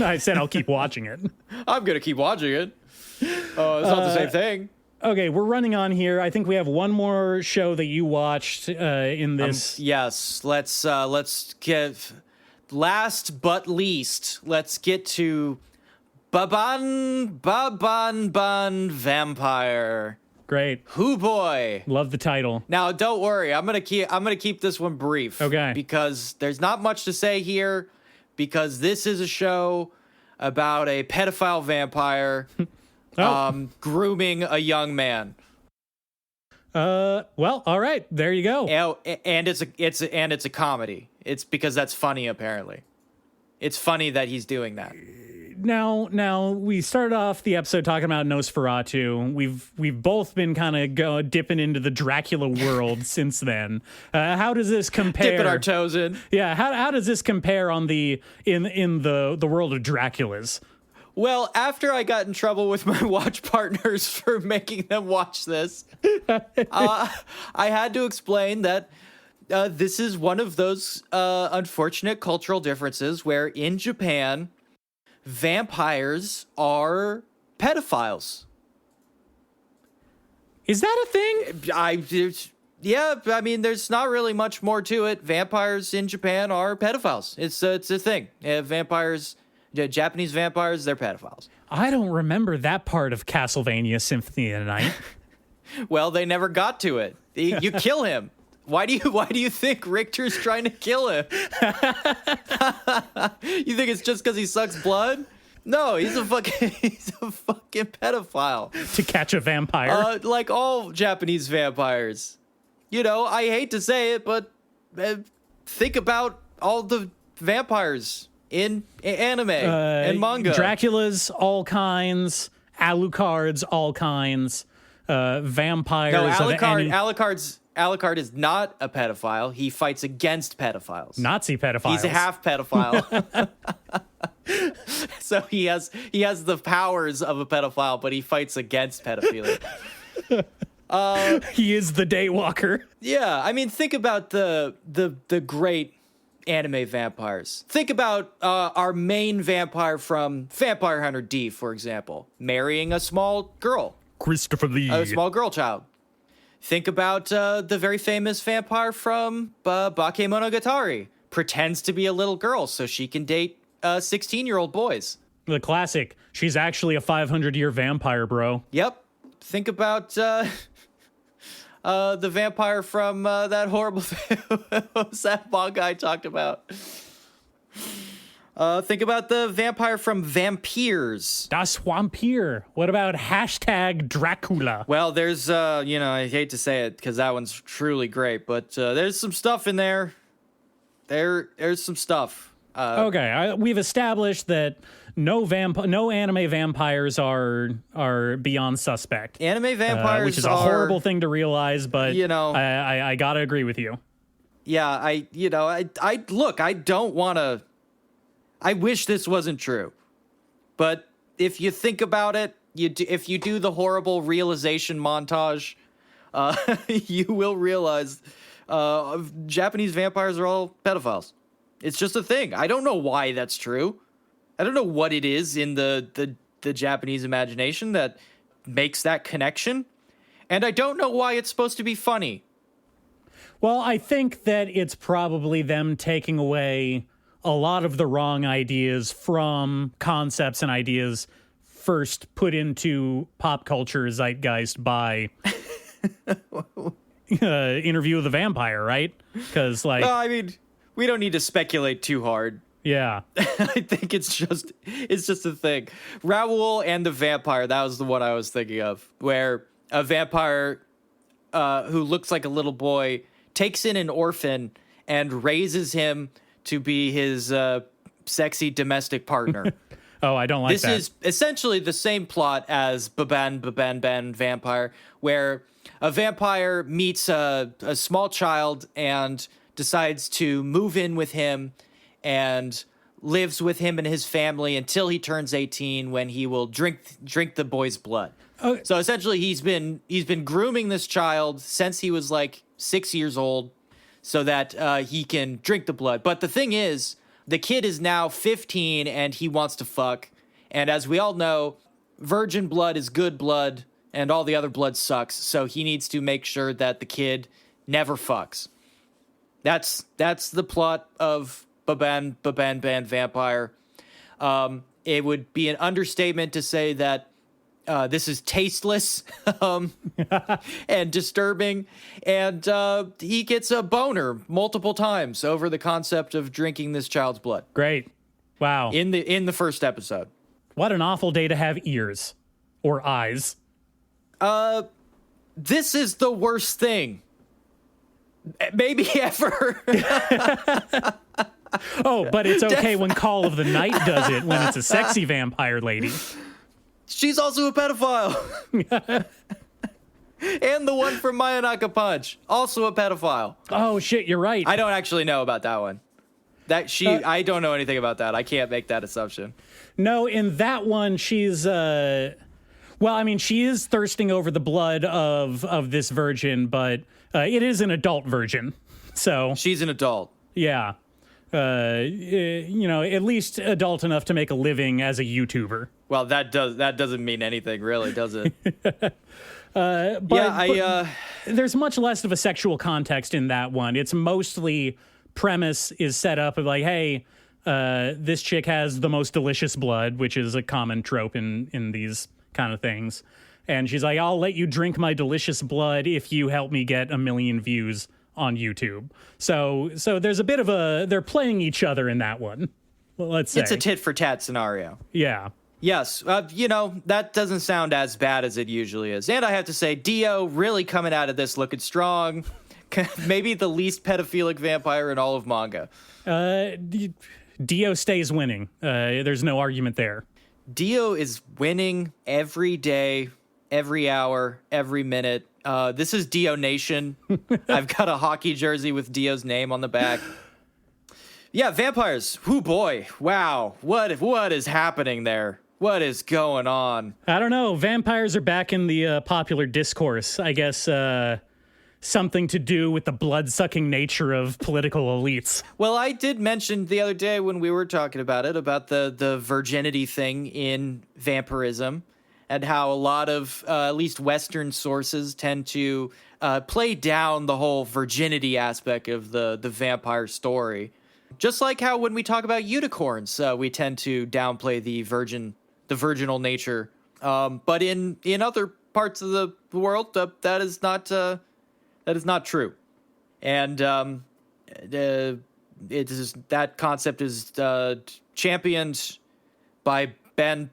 I said I'll keep watching it. I'm going to keep watching it. It's not the same thing. Okay, we're running on here. I think we have one more show that you watched in this. Yes, let's get, last but least, let's get to Babanbabanban Vampire. Great. Hoo boy. Love the title. Now, don't worry. I'm gonna keep this one brief. Okay. Because there's not much to say here, because this is a show about a pedophile vampire grooming a young man. Well, all right. There you go. And it's a comedy. It's because that's funny, apparently. It's funny that he's doing that. Now we started off the episode talking about Nosferatu. We've both been kind of dipping into the Dracula world since then. How does this compare? Dipping our toes in. Yeah. How does this compare on in the world of Draculas? Well, after I got in trouble with my watch partners for making them watch this, I had to explain that this is one of those unfortunate cultural differences where in Japan, vampires are pedophiles. Is that a thing? Yeah, I mean, there's not really much more to it. Vampires in Japan are pedophiles. It's a thing. Japanese vampires, they're pedophiles. I don't remember that part of Castlevania Symphony of the Night. Well, they never got to it. You kill him. Why do you think Richter's trying to kill him? You think it's just because he sucks blood? No, he's a fucking pedophile. To catch a vampire. Like all Japanese vampires. You know, I hate to say it, but think about all the vampires in anime and manga. Dracula's all kinds, Alucard's all kinds, vampires. No, of any... Alucard is not a pedophile. He fights against pedophiles. Nazi pedophiles. He's a half pedophile. So he has the powers of a pedophile, but he fights against pedophilia. He is the Daywalker. Yeah, I mean, think about the great anime vampires. Think about our main vampire from Vampire Hunter D, for example, marrying a small girl. Christopher Lee. A small girl child. Think about the very famous vampire from Bakemonogatari. Pretends to be a little girl so she can date 16-year-old boys. The classic. She's actually a 500-year vampire, bro. Yep. Think about the vampire from that horrible what was that manga I talked about? Think about the vampire from Vampires. Das Vampir. What about hashtag Dracula? Well, there's, I hate to say it because that one's truly great, but there's some stuff in there. There's some stuff. Okay, we've established that no anime vampires are beyond suspect. Anime vampires, which is a horrible thing to realize, but I gotta agree with you. Yeah, I don't want to. I wish this wasn't true, but if you think about it, if you do the horrible realization montage, you will realize Japanese vampires are all pedophiles. It's just a thing. I don't know why that's true. I don't know what it is in the Japanese imagination that makes that connection, and I don't know why it's supposed to be funny. Well, I think that it's probably them taking away a lot of the wrong ideas from concepts and ideas first put into pop culture zeitgeist by Interview with the Vampire, right? Because, like... Well, I mean, we don't need to speculate too hard. Yeah. I think it's just a thing. Raoul and the Vampire, that was the one I was thinking of, where a vampire who looks like a little boy takes in an orphan and raises him to be his sexy domestic partner. Oh, I don't like that. This is essentially the same plot as Babanbabanban Vampire, where a vampire meets a small child and decides to move in with him and lives with him and his family until he turns 18, when he will drink the boy's blood. Okay. So essentially he's been grooming this child since he was like 6 years old, so that he can drink the blood. But the thing is, the kid is now 15 and he wants to fuck. And as we all know, virgin blood is good blood and all the other blood sucks. So he needs to make sure that the kid never fucks. That's the plot of Babanbabanban Vampire. It would be an understatement to say that this is tasteless and disturbing, and he gets a boner multiple times over the concept of drinking this child's blood. Great. Wow. In the first episode. What an awful day to have ears or eyes. This is the worst thing maybe ever. Oh, but it's okay when Call of the Night does it, when it's a sexy vampire lady. She's also a pedophile. And the one from Mayanaka Punch, also a pedophile. Oh, shit, you're right. I don't actually know about that one. I don't know anything about that. I can't make that assumption. No, in that one, she's she is thirsting over the blood of this virgin, but it is an adult virgin. So she's an adult. Yeah. At least adult enough to make a living as a YouTuber. Well, that doesn't mean anything, really, does it? But there's much less of a sexual context in that one. It's mostly premise is set up of like, hey, this chick has the most delicious blood, which is a common trope in these kind of things. And she's like, I'll let you drink my delicious blood if you help me get 1 million views on YouTube. So there's a bit of they're playing each other in that one. Let's say it's a tit for tat scenario. Yeah. Yes. That doesn't sound as bad as it usually is. And I have to say, Dio really coming out of this looking strong. Maybe the least pedophilic vampire in all of manga. Dio stays winning. There's no argument there. Dio is winning every day, every hour, every minute. This is Dio Nation. I've got a hockey jersey with Dio's name on the back. Yeah, vampires. Whoo boy. Wow. What is happening there? What is going on? I don't know. Vampires are back in the popular discourse. I guess something to do with the blood-sucking nature of political elites. Well, I did mention the other day when we were talking about it, about the virginity thing in vampirism, and how a lot of, at least Western sources, tend to play down the whole virginity aspect of the vampire story. Just like how when we talk about unicorns, we tend to downplay the virginal nature. But in other parts of the world, that is not true. And that concept is championed by Babanbabanban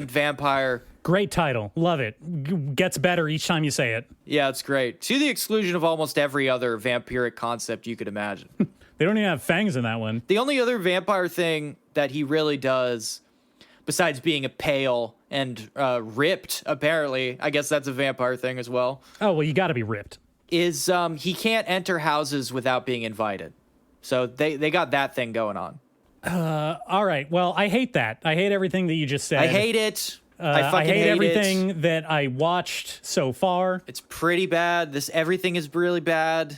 Vampire. Great title. Love it. Gets better each time you say it. Yeah, it's great. To the exclusion of almost every other vampiric concept you could imagine. They don't even have fangs in that one. The only other vampire thing that he really does, besides being a pale and ripped, apparently, I guess that's a vampire thing as well. Oh, well, you got to be ripped. Is he can't enter houses without being invited. So they got that thing going on. All right. Well, I hate that. I hate everything that you just said. I hate it. I hate everything that I watched so far. It's pretty bad. Everything is really bad.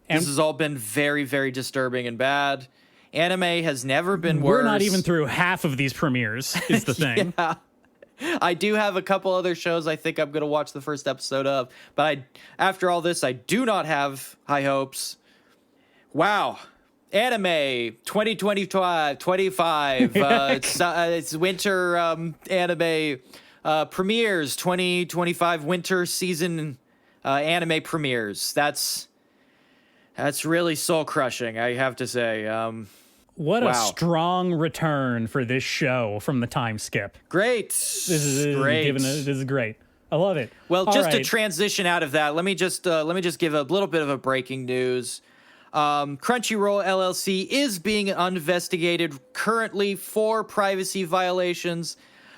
And this has all been very, very disturbing and bad. Anime has never been worse. We're not even through half of these premieres, is the thing. Yeah. I do have a couple other shows I think I'm going to watch the first episode of. But after all this, I do not have high hopes. Wow. Anime 2025. It's winter anime premieres. 2025 winter season anime premieres. That's really soul crushing, I have to say. What wow. a strong return for this show from the time skip. Great. This is great. This is great. I love it. Well, just to transition out of that, let me just give a little bit of a breaking news. Crunchyroll LLC is being investigated currently for privacy violations.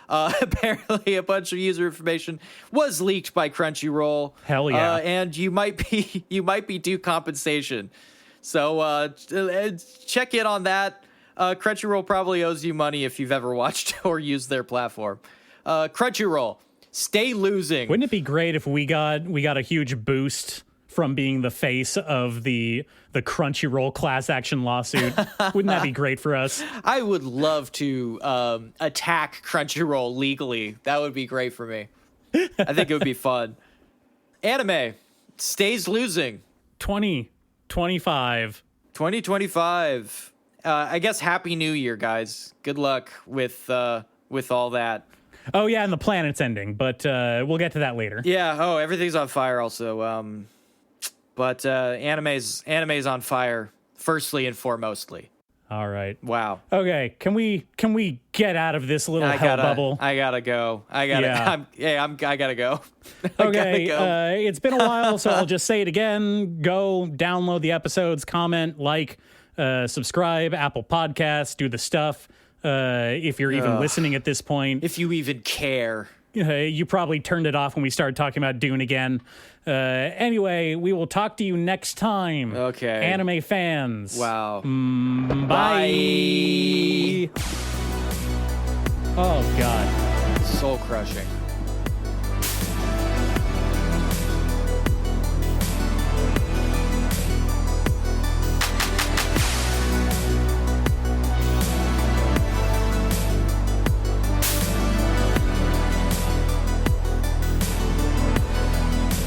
Apparently, a bunch of user information was leaked by Crunchyroll. Hell yeah! And you might be due compensation. So check in on that. Crunchyroll probably owes you money if you've ever watched or used their platform. Crunchyroll, stay losing. Wouldn't it be great if we got a huge boost from being the face of the Crunchyroll class action lawsuit? Wouldn't that be great for us? I would love to attack Crunchyroll legally. That would be great for me. I think it would be fun. Anime stays losing. 2025. I guess Happy New Year, guys. Good luck with all that. Oh yeah, and the planet's ending, but we'll get to that later. Yeah. Oh, everything's on fire. Also, but anime's on fire. Firstly and foremostly. All right. Wow. Okay. Can we get out of this little hell bubble? I gotta go. I gotta go. Okay. It's been a while, so I'll just say it again. Go download the episodes, comment, like, subscribe, Apple Podcasts, do the stuff. If you're even listening at this point, if you even care. You probably turned it off when we started talking about Dune again. Anyway, we will talk to you next time. Okay. Anime fans. Wow. Bye. Oh, God. Soul crushing.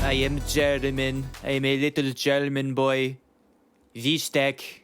I am German. I am a little German boy. V-Stack.